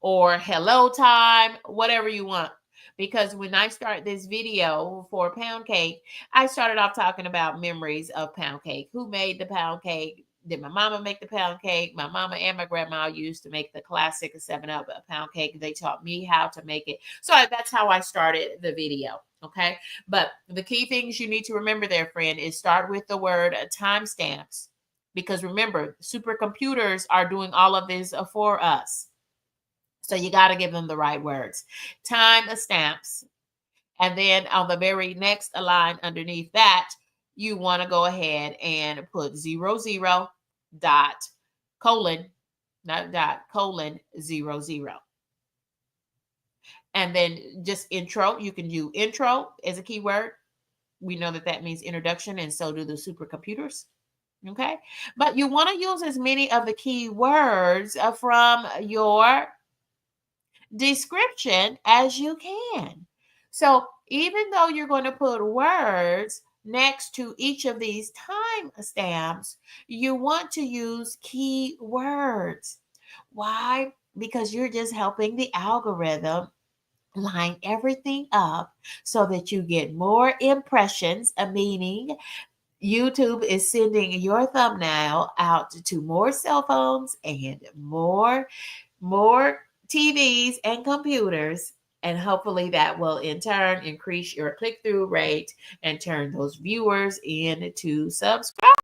or hello time, whatever you want. Because when I start this video for pound cake, I started off talking about memories of pound cake. Who made the pound cake? Did my mama make the pound cake? My mama and my grandma used to make the classic 7-Up pound cake. They taught me how to make it. So that's how I started the video. Okay. But the key things you need to remember there, friend, is start with the word timestamps. Because remember, supercomputers are doing all of this for us. So you got to give them the right words. Timestamps. And then on the very next line underneath that, you want to go ahead and put 00 dot colon, not dot, colon 00. And then just intro. You can do intro as a keyword. We know that means introduction, and so do the supercomputers. Okay. But you want to use as many of the keywords from your description as you can. So even though you're going to put words next to each of these timestamps, you want to use keywords. Why? Because you're just helping the algorithm line everything up so that you get more impressions, meaning YouTube is sending your thumbnail out to more cell phones and more TVs and computers, And hopefully that will in turn increase your click-through rate and turn those viewers into subscribers.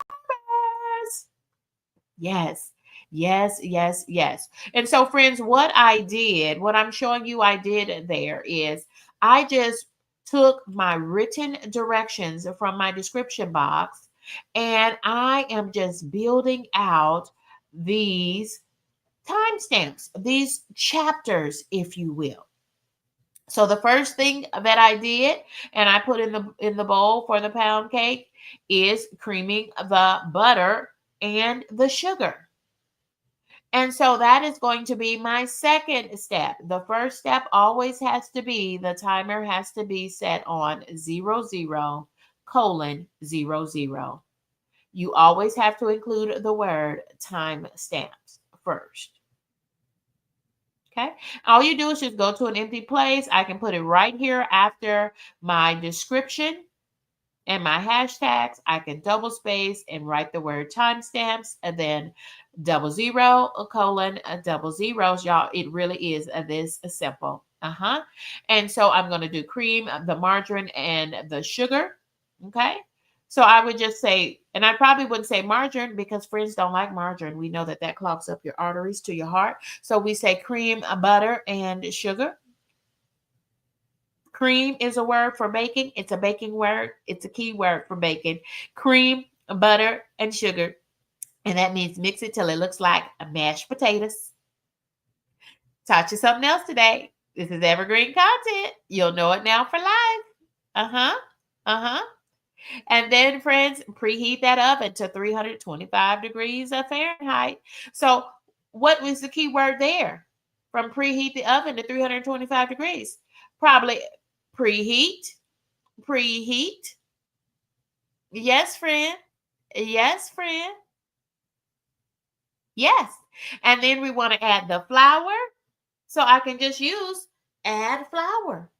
Yes, yes, yes, yes. And so, friends, what I'm showing you I did there is I just took my written directions from my description box and I am just building out these timestamps, these chapters, if you will. So the first thing that I did, and I put in the bowl for the pound cake, is creaming the butter and the sugar. And so that is going to be my second step. The first step always has to be, the timer has to be set on 00:00. You always have to include the word time stamps first. Okay. All you do is just go to an empty place. I can put it right here after my description and my hashtags. I can double space and write the word timestamps and then 00:00. Y'all, it really is this simple. And so I'm going to do cream, the margarine, and the sugar. Okay. So I would just say, and I probably wouldn't say margarine because friends don't like margarine. We know that that clogs up your arteries to your heart. So we say cream, butter, and sugar. Cream is a word for baking. It's a baking word. It's a key word for baking. Cream, butter, and sugar. And that means mix it till it looks like mashed potatoes. Taught you something else today. This is evergreen content. You'll know it now for life. Uh-huh. Uh-huh. And then, friends, preheat that oven to 325 degrees of Fahrenheit. So what was the key word there? From preheat the oven to 325 degrees. Probably preheat. Preheat. Yes, friend. Yes, friend. Yes. And then we want to add the flour. So I can just use add flour.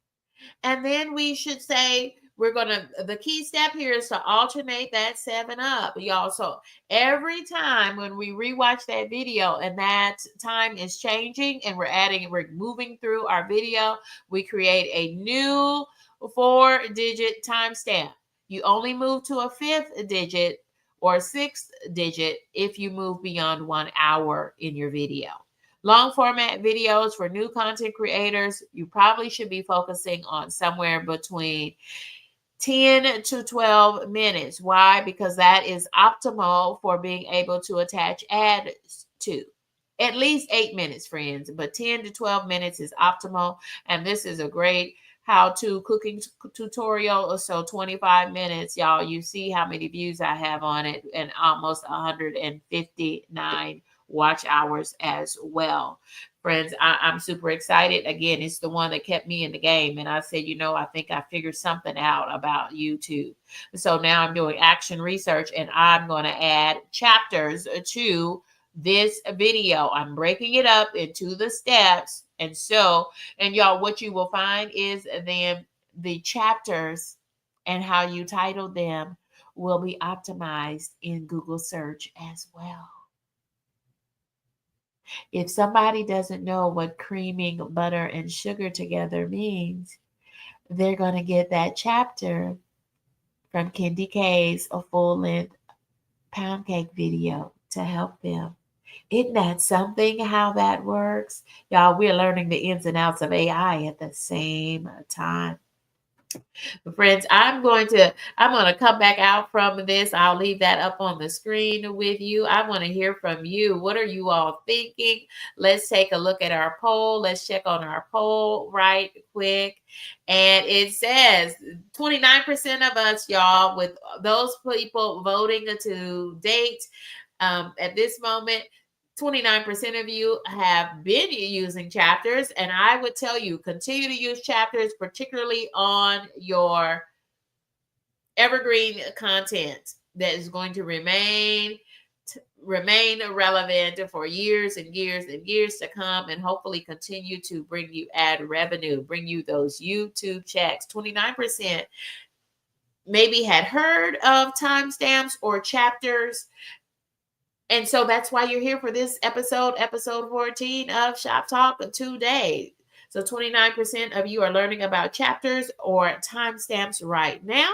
And then we should say the key step here is to alternate that 7-Up, y'all. So every time when we rewatch that video and that time is changing and we're moving through our video, we create a new 4-digit timestamp. You only move to a 5th digit or 6th digit if you move beyond 1 hour in your video. Long format videos for new content creators, you probably should be focusing on somewhere between 10 to 12 minutes. Why? Because that is optimal for being able to attach ads to. At least 8 minutes, friends, but 10 to 12 minutes is optimal. And this is a great how-to cooking tutorial. So 25 minutes, y'all. You see how many views I have on it and almost 159 watch hours as well. Friends, I'm super excited. Again, it's the one that kept me in the game. And I said, I think I figured something out about YouTube. So now I'm doing action research and I'm going to add chapters to this video. I'm breaking it up into the steps. And y'all, what you will find is then the chapters and how you title them will be optimized in Google search as well. If somebody doesn't know what creaming butter and sugar together means, they're going to get that chapter from KendyKAllDay's full-length pound cake video to help them. Isn't that something how that works? Y'all, we're learning the ins and outs of AI at the same time. Friends, I'm going to come back out from this. I'll leave that up on the screen with you. I want to hear from you. What are you all thinking? Let's take a look at our poll. Let's check on our poll right quick. And it says 29% of us, y'all, with those people voting to date at this moment, 29% of you have been using chapters, and I would tell you, continue to use chapters, particularly on your evergreen content that is going to remain relevant for years and years and years to come, and hopefully continue to bring you ad revenue, bring you those YouTube checks. 29% maybe had heard of timestamps or chapters. And so that's why you're here for this episode 14 of Shop Talk today. So 29% of you are learning about chapters or timestamps right now.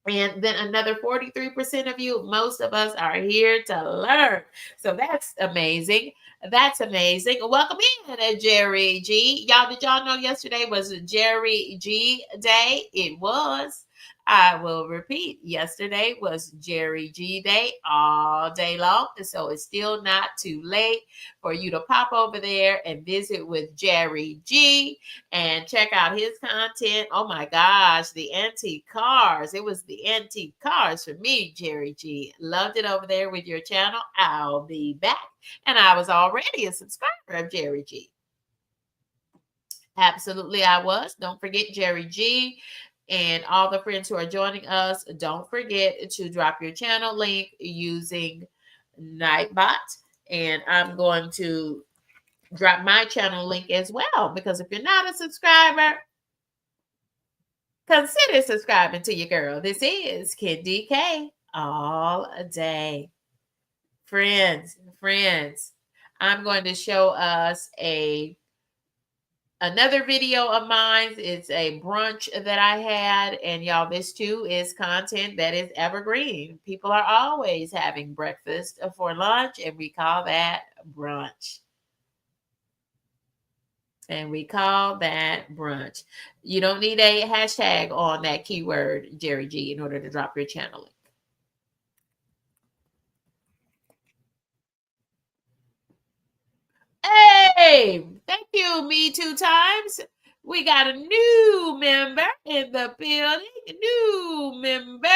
And then another 43% of you, most of us are here to learn. So that's amazing. That's amazing. Welcome in, Jerry G. Did y'all know yesterday was Jerry G Day? It was. I will repeat, yesterday was Jerry G Day all day long. So it's still not too late for you to pop over there and visit with Jerry G and check out his content. Oh my gosh, the antique cars. It was the antique cars for me, Jerry G. Loved it over there with your channel. I'll be back. And I was already a subscriber of Jerry G. Absolutely, I was. Don't forget Jerry G. And all the friends who are joining us, don't forget to drop your channel link using Nightbot. And I'm going to drop my channel link as well, because if you're not a subscriber, consider subscribing to your girl. This is KendyKAllDay. Friends, I'm going to show us another video of mine. It's a brunch that I had, and y'all, this too is content that is evergreen. People are always having breakfast for lunch, and we call that brunch. And we call that brunch. You don't need a hashtag on that keyword, Jerry G, in order to drop your channel link. Hey, thank you, me 2 times. We got a new member in the building. New member,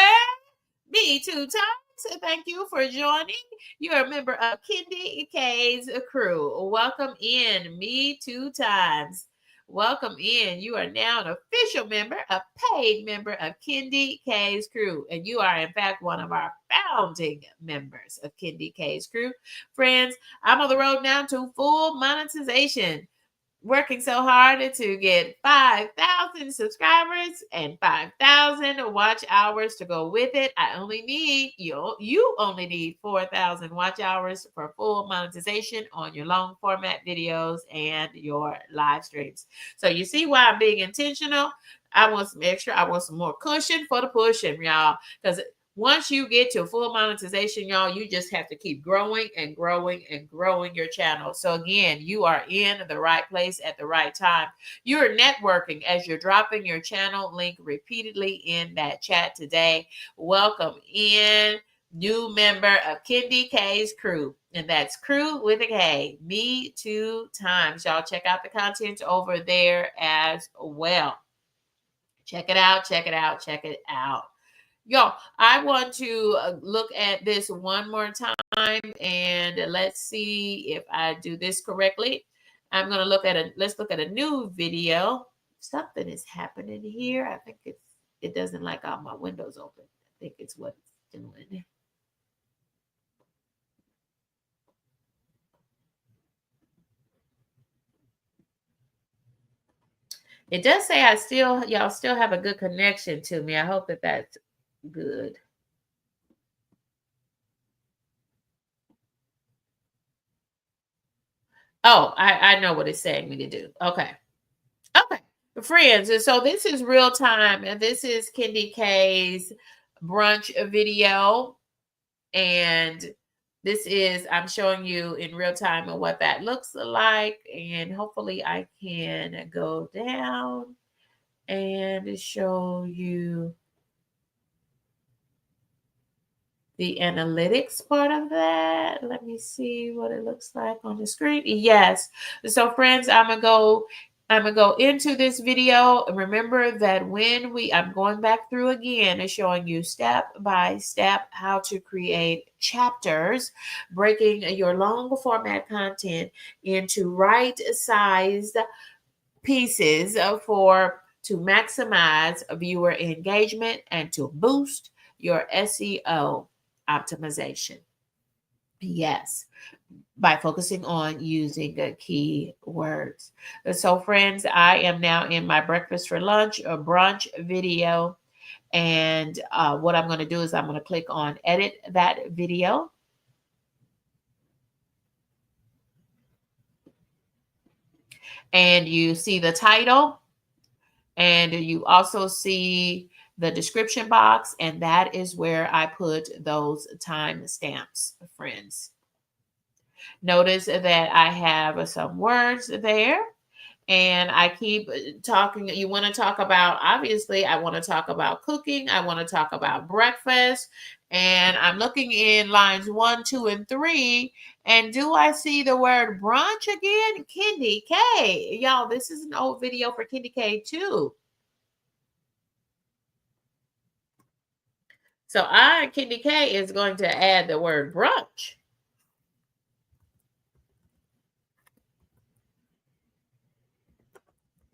me 2 times. Thank you for joining. You're a member of KendyKAllDay's crew. Welcome in, me 2 times. Welcome in. You are now an official member, a paid member of KendyKAllDay's crew. And you are, in fact, one of our founding members of KendyKAllDay's crew. Friends, I'm on the road now to full monetization. Working so hard to get 5,000 subscribers and 5,000 watch hours to go with it. I only need you only need 4,000 watch hours for full monetization on your long format videos and your live streams. So you see why I'm being intentional. I want some extra. I want some more cushion for the pushing, y'all, because once you get to full monetization, y'all, you just have to keep growing and growing and growing your channel. So again, you are in the right place at the right time. You're networking as you're dropping your channel link repeatedly in that chat today. Welcome in, new member of KendyKAllDay's crew. And that's crew with a K, me 2 times. Y'all check out the content over there as well. Check it out, check it out, check it out. Yo, I want to look at this one more time, and let's see if I do this correctly. I'm going to let's look at a new video. Something is happening here. I think it doesn't like all my windows open. I think it's what it's doing. It does say y'all still have a good connection to me. I hope that that's good. Oh, I know what it's saying me to do. Okay. Okay. Friends, and so this is real time, and this is KendyKAllDay's brunch video. And this is, I'm showing you in real time and what that looks like. And hopefully I can go down and show you the analytics part of that. Let me see what it looks like on the screen. Yes. So friends, I'm gonna go into this video. Remember that I'm going back through again and showing you step by step how to create chapters, breaking your long format content into right-sized pieces to maximize viewer engagement and to boost your SEO optimization. Yes, by focusing on using keywords. So friends, I am now in my breakfast for lunch or brunch video. And what I'm going to do is I'm going to click on edit that video. and you see the title, and you also see the description box, and that is where I put those time stamps, friends. Notice that I have some words there, and I keep talking. You want to talk about, obviously, I want to talk about cooking. I want to talk about breakfast. And I'm looking in lines 1, 2, and 3. And do I see the word brunch again? KendyK. Y'all, this is an old video for KendyK too. So KendyK is going to add the word brunch.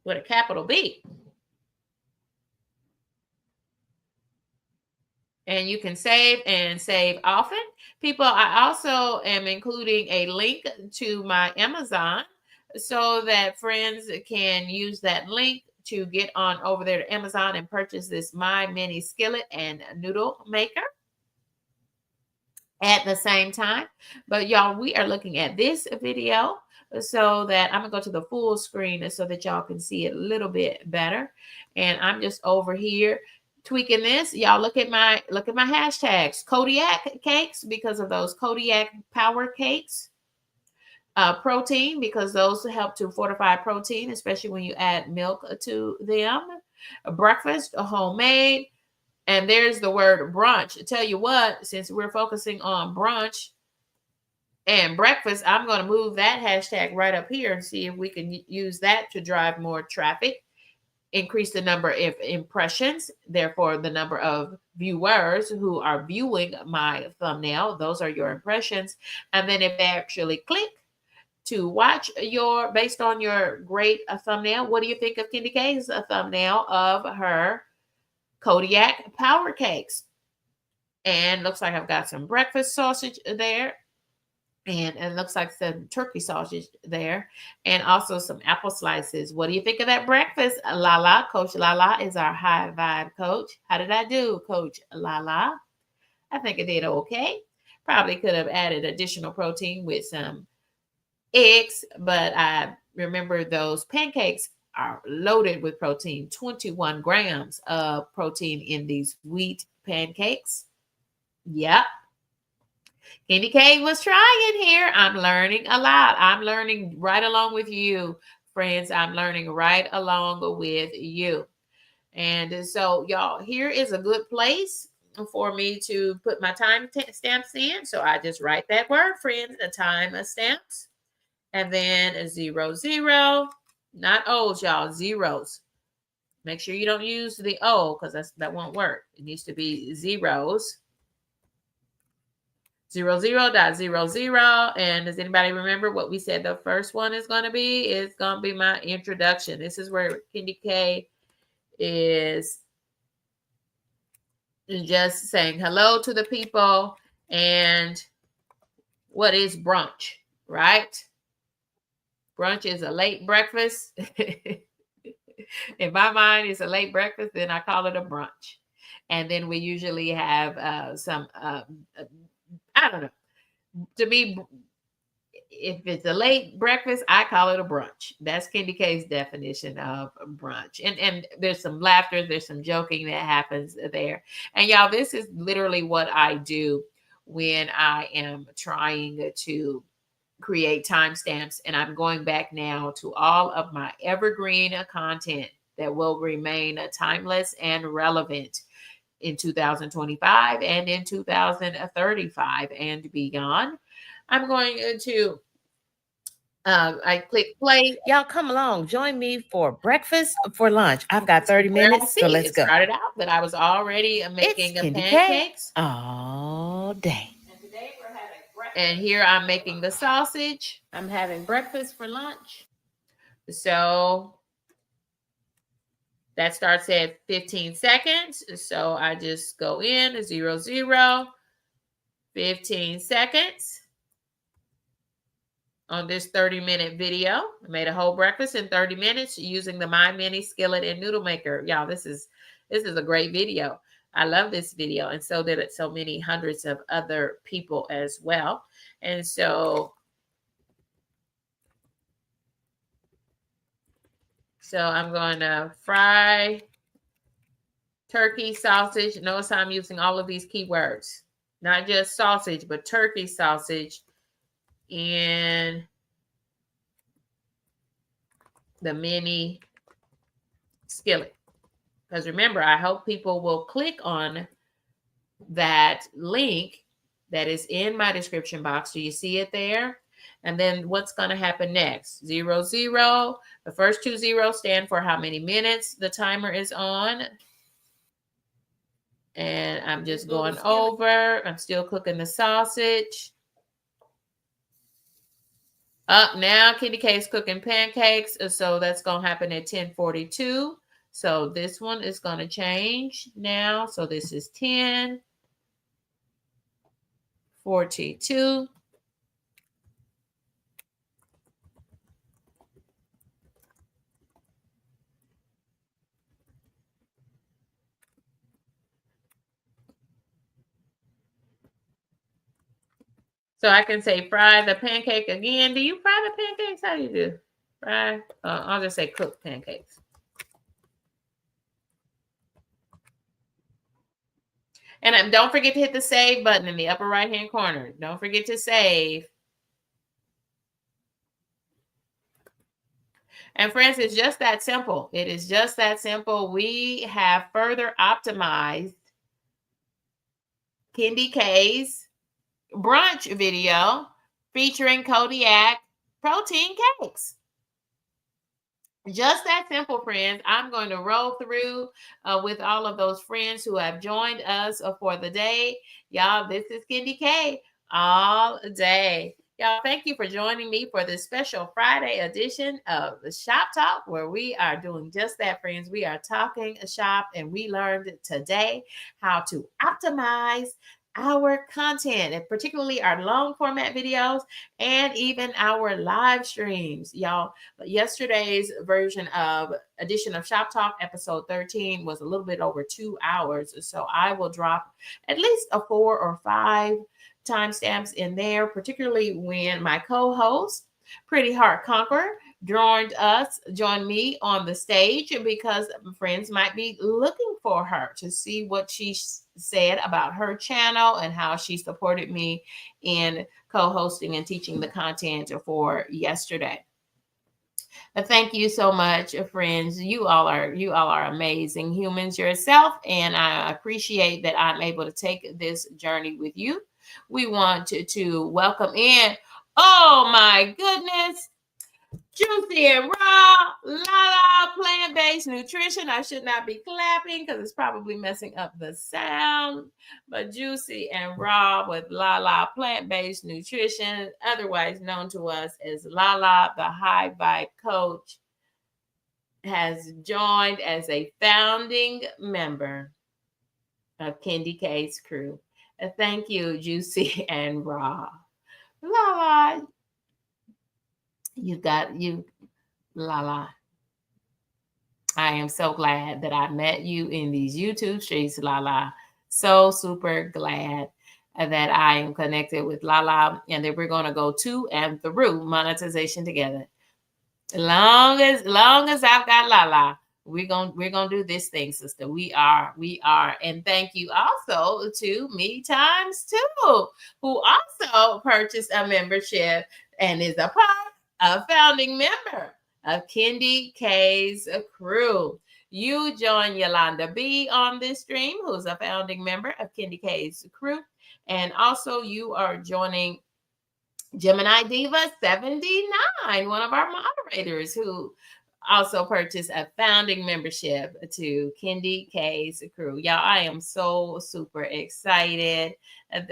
With a capital B. And you can save and save often. People, I also am including a link to my Amazon so that friends can use that link to get on over there to Amazon and purchase this My Mini Skillet and Noodle Maker at the same time. But y'all, we are looking at this video so that I'm gonna go to the full screen so that y'all can see it a little bit better. And I'm just over here tweaking this. Y'all look at my hashtags. Kodiak cakes, because of those Kodiak power cakes. Protein, because those help to fortify protein, especially when you add milk to them. Breakfast, homemade. And there's the word brunch. I tell you what, since we're focusing on brunch and breakfast, I'm going to move that hashtag right up here and see if we can use that to drive more traffic, increase the number of impressions, therefore the number of viewers who are viewing my thumbnail. Those are your impressions. And then if they actually click to watch based on your great thumbnail, what do you think of KendyK's thumbnail of her Kodiak power cakes? And looks like I've got some breakfast sausage there. And it looks like some turkey sausage there. And also some apple slices. What do you think of that breakfast? Lala, Coach Lala is our high vibe coach. How did I do, Coach Lala? I think I did okay. Probably could have added additional protein with some eggs, but I remember those pancakes are loaded with protein, 21 grams of protein in these wheat pancakes. Yep. KendyK was trying here. I'm learning a lot. I'm learning right along with you, friends. I'm learning right along with you. And so, y'all, here is a good place for me to put my time stamps in. So I just write that word, friends, the time stamps. And then 00, not O's, y'all, zeros. Make sure you don't use the O because that won't work. It needs to be zeros. 00.00. And does anybody remember what we said the first one is going to be? It's going to be my introduction. This is where KendyK is just saying hello to the people. And what is brunch, right? Brunch is a late breakfast. In my mind, it's a late breakfast, then I call it a brunch. And then we usually have some, I don't know. To me, if it's a late breakfast, I call it a brunch. That's KendyK's definition of brunch. And there's some laughter, there's some joking that happens there. And y'all, this is literally what I do when I am trying to create timestamps, and I'm going back now to all of my evergreen content that will remain timeless and relevant in 2025 and in 2035 and beyond. I'm going to I click play. Y'all come along, join me for breakfast, for lunch. I've got 30 minutes, so let's go. It started out that I was already making KendyK pancakes all day. And today we're having breakfast. And here I'm making the sausage. I'm having breakfast for lunch. So that starts at 15 seconds. So I just go in 00, 15 seconds. On this 30-minute video, I made a whole breakfast in 30 minutes using the My Mini Skillet and Noodle Maker. Y'all, this is a great video. I love this video, and so did it so many hundreds of other people as well. And so So I'm going to fry turkey, sausage. Notice how I'm using all of these keywords. Not just sausage, but turkey sausage in the mini skillet. Because remember, I hope people will click on that link that is in my description box. Do you see it there? And then what's going to happen next? 0, 0. The first 2 zeros stand for how many minutes the timer is on. And I'm just going over. I'm still cooking the sausage. Up now, Kendy K is cooking pancakes. So that's going to happen at 10:42. So this one is going to change now. So this is 10:42. So I can say fry the pancake again. Do you fry the pancakes? How do you do? Fry? I'll just say cook pancakes. And don't forget to hit the save button in the upper right-hand corner. Don't forget to save. And friends, it's just that simple. It is just that simple. We have further optimized Kendy K's brunch video featuring Kodiak protein cakes. Just that simple, friends. I'm going to roll through with all of those friends who have joined us for the day. Y'all, this is Kendy K all day. Y'all, thank you for joining me for this special Friday edition of the Shop Talk, where we are doing just that, friends. We are talking shop, and we learned today how to optimize our content, and particularly our long format videos and even our live streams. Y'all, yesterday's edition of Shop Talk, episode 13, was a little bit over 2 hours. So I will drop at least a 4 or 5 timestamps in there, particularly when my co-host, Pretty Heart Conqueror, joined me on the stage, because friends might be looking for her to see what she said about her channel and how she supported me in co-hosting and teaching the content for yesterday. Thank you so much, friends. You all are amazing humans yourself, and I appreciate that I'm able to take this journey with you. We want to welcome in, oh my goodness, Juicy and Raw, Lala plant-based nutrition. I should not be clapping because it's probably messing up the sound. But Juicy and Raw with Lala plant-based nutrition, otherwise known to us as Lala, the high vibe coach, has joined as a founding member of Kendy K's crew. Thank you, Juicy and Raw. Lala, Lala. I am so glad that I met you in these YouTube streets, Lala. So super glad that I am connected with Lala, and that we're going to go to and through monetization together. Long as I've got Lala, we're gonna do this thing, sister. We are. And thank you also to Me Times 2, who also purchased a membership and is a founding member of Kendy K's crew. You join Yolanda B on this stream, who's a founding member of Kendy K's crew, and also you are joining Gemini Diva 79, one of our moderators, who also purchased a founding membership to Kendy K's crew. Y'all, I am so super excited.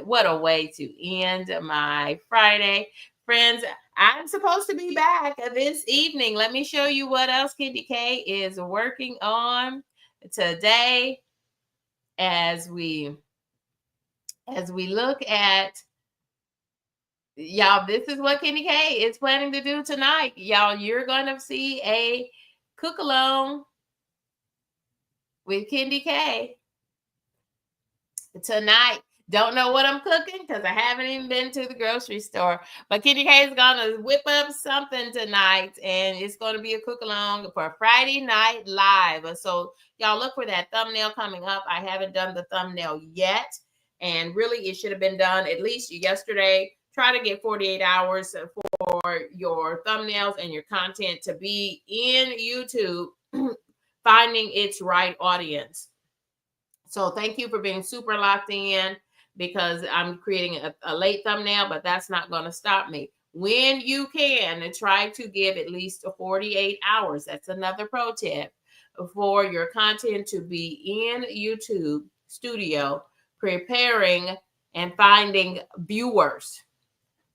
What a way to end my Friday. Friends, I'm supposed to be back this evening. Let me show you what else Kendy K is working on today as we look at. Y'all, this is what Kendy K is planning to do tonight. Y'all, you're going to see a cook along with Kendy K tonight. Don't know what I'm cooking because I haven't even been to the grocery store. But Kendy K is going to whip up something tonight, and it's going to be a cook along for Friday Night Live. So y'all look for that thumbnail coming up. I haven't done the thumbnail yet, and really it should have been done at least yesterday. Try to get 48 hours for your thumbnails and your content to be in YouTube, finding its right audience. So thank you for being super locked in, because I'm creating a late thumbnail, but that's not going to stop me. When you can, try to give at least 48 hours. That's another pro tip for your content to be in YouTube Studio, preparing and finding viewers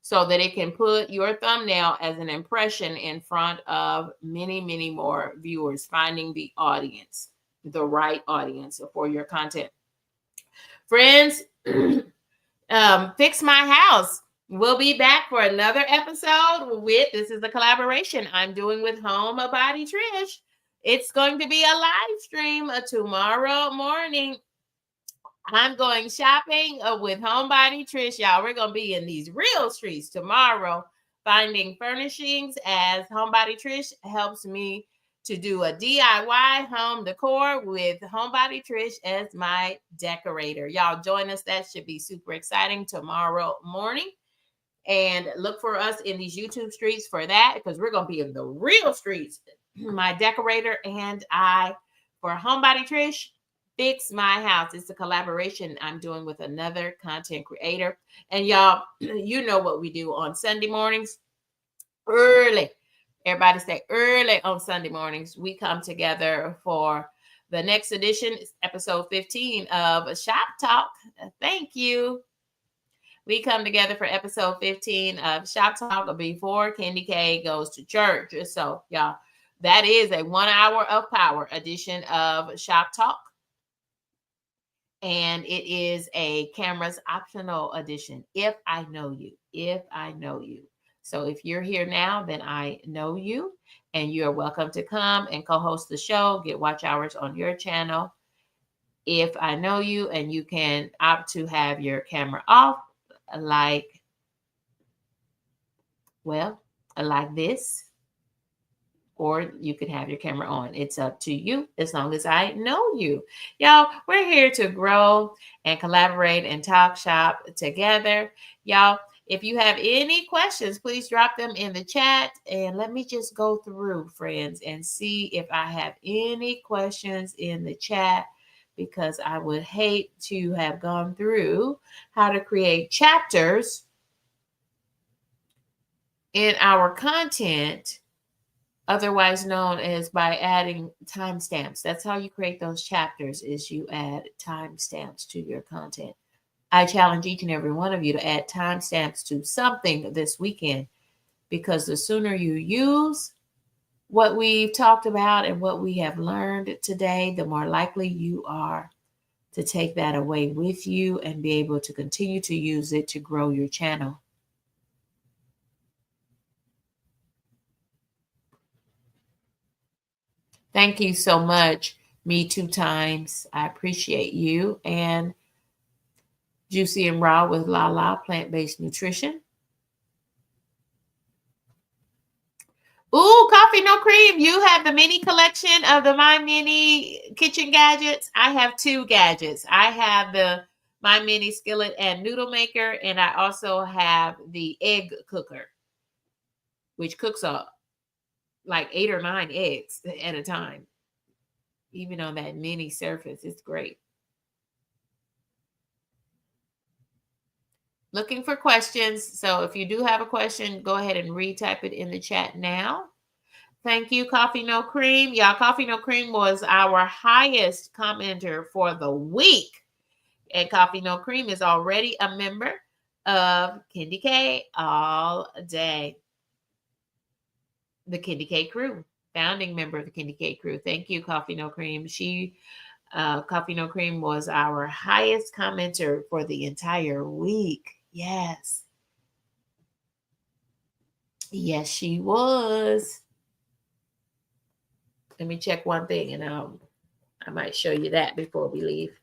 so that it can put your thumbnail as an impression in front of many, many more viewers, finding the audience, the right audience for your content. Friends, Fix My House. We'll be back for another episode with, this is a collaboration I'm doing with Homebody Trish. It's going to be a live stream tomorrow morning. I'm going shopping with Homebody Trish, y'all. We're going to be in these real streets tomorrow, finding furnishings, as Homebody Trish helps me to do a DIY home decor with Homebody Trish as my decorator. Y'all join us. That should be super exciting tomorrow morning. And look for us in these YouTube streets for that, because we're going to be in the real streets, my decorator and I, for Homebody Trish. Fix My House. It's a collaboration I'm doing with another content creator. And y'all, you know what we do on Sunday mornings. Early. Everybody stay early on Sunday mornings. We come together for the next edition, episode 15 of Shop Talk. Thank you. We come together for episode 15 of Shop Talk before Kendy K goes to church. So, y'all, that is a 1 hour of power edition of Shop Talk. And it is a cameras optional edition. If I know you, if I know you. So if you're here now, then I know you, and you're welcome to come and co-host the show, get watch hours on your channel. If I know you, and you can opt to have your camera off, like this, or you could have your camera on. It's up to you, as long as I know you. Y'all, we're here to grow and collaborate and talk shop together. Y'all, if you have any questions, please drop them in the chat. And let me just go through, friends, and see if I have any questions in the chat, because I would hate to have gone through how to create chapters in our content, otherwise known as by adding timestamps. That's how you create those chapters, is you add timestamps to your content. I challenge each and every one of you to add timestamps to something this weekend, because the sooner you use what we've talked about and what we have learned today, the more likely you are to take that away with you and be able to continue to use it to grow your channel. Thank you so much, Me 2 Times. I appreciate you. And Juicy and Raw with Lala, plant-based nutrition. Ooh, Coffee No Cream. You have the mini collection of the My Mini kitchen gadgets. I have 2 gadgets. I have the My Mini skillet and noodle maker, and I also have the egg cooker, which cooks up like 8 or 9 eggs at a time. Even on that mini surface, it's great. Looking for questions. So if you do have a question, go ahead and retype it in the chat now. Thank you, Coffee No Cream. Y'all, Coffee No Cream was our highest commenter for the week. And Coffee No Cream is already a member of KendyKAllDay, the Kendy K crew, founding member of the Kendy K crew. Thank you, Coffee No Cream. Coffee No Cream was our highest commenter for the entire week. Yes. Yes, she was. Let me check one thing, and I might show you that before we leave.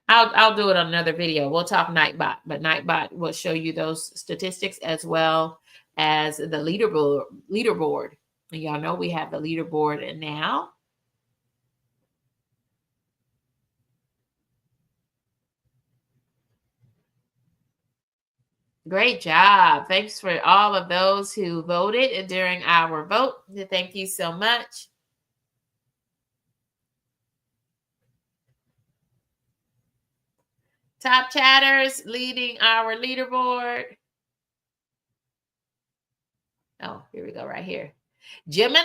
I'll do it on another video. We'll talk Nightbot, but Nightbot will show you those statistics as well as the leaderboard. And y'all know we have the leaderboard now. Great job. Thanks for all of those who voted during our vote. Thank you so much. Top chatters leading our leaderboard. Oh, here we go, right here. Gemini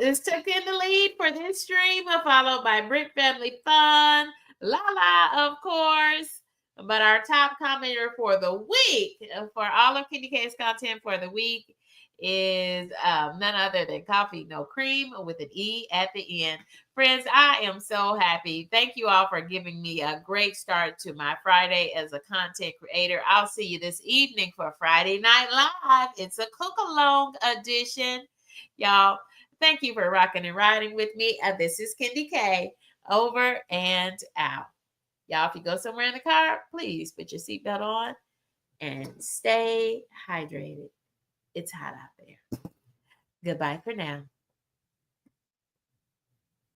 is took in the lead for this stream, followed by Brick Family Fun, Lala, of course. But our top commenter for the week, for all of Kendy K's content for the week, is none other than Coffee No Cream with an E at the end. Friends, I am so happy. Thank you all for giving me a great start to my Friday as a content creator. I'll see you this evening for Friday Night Live. It's a cook-along edition. Y'all, thank you for rocking and riding with me. This is Kendy K, over and out. Y'all, if you go somewhere in the car, please put your seatbelt on and stay hydrated. It's hot out there. Goodbye for now.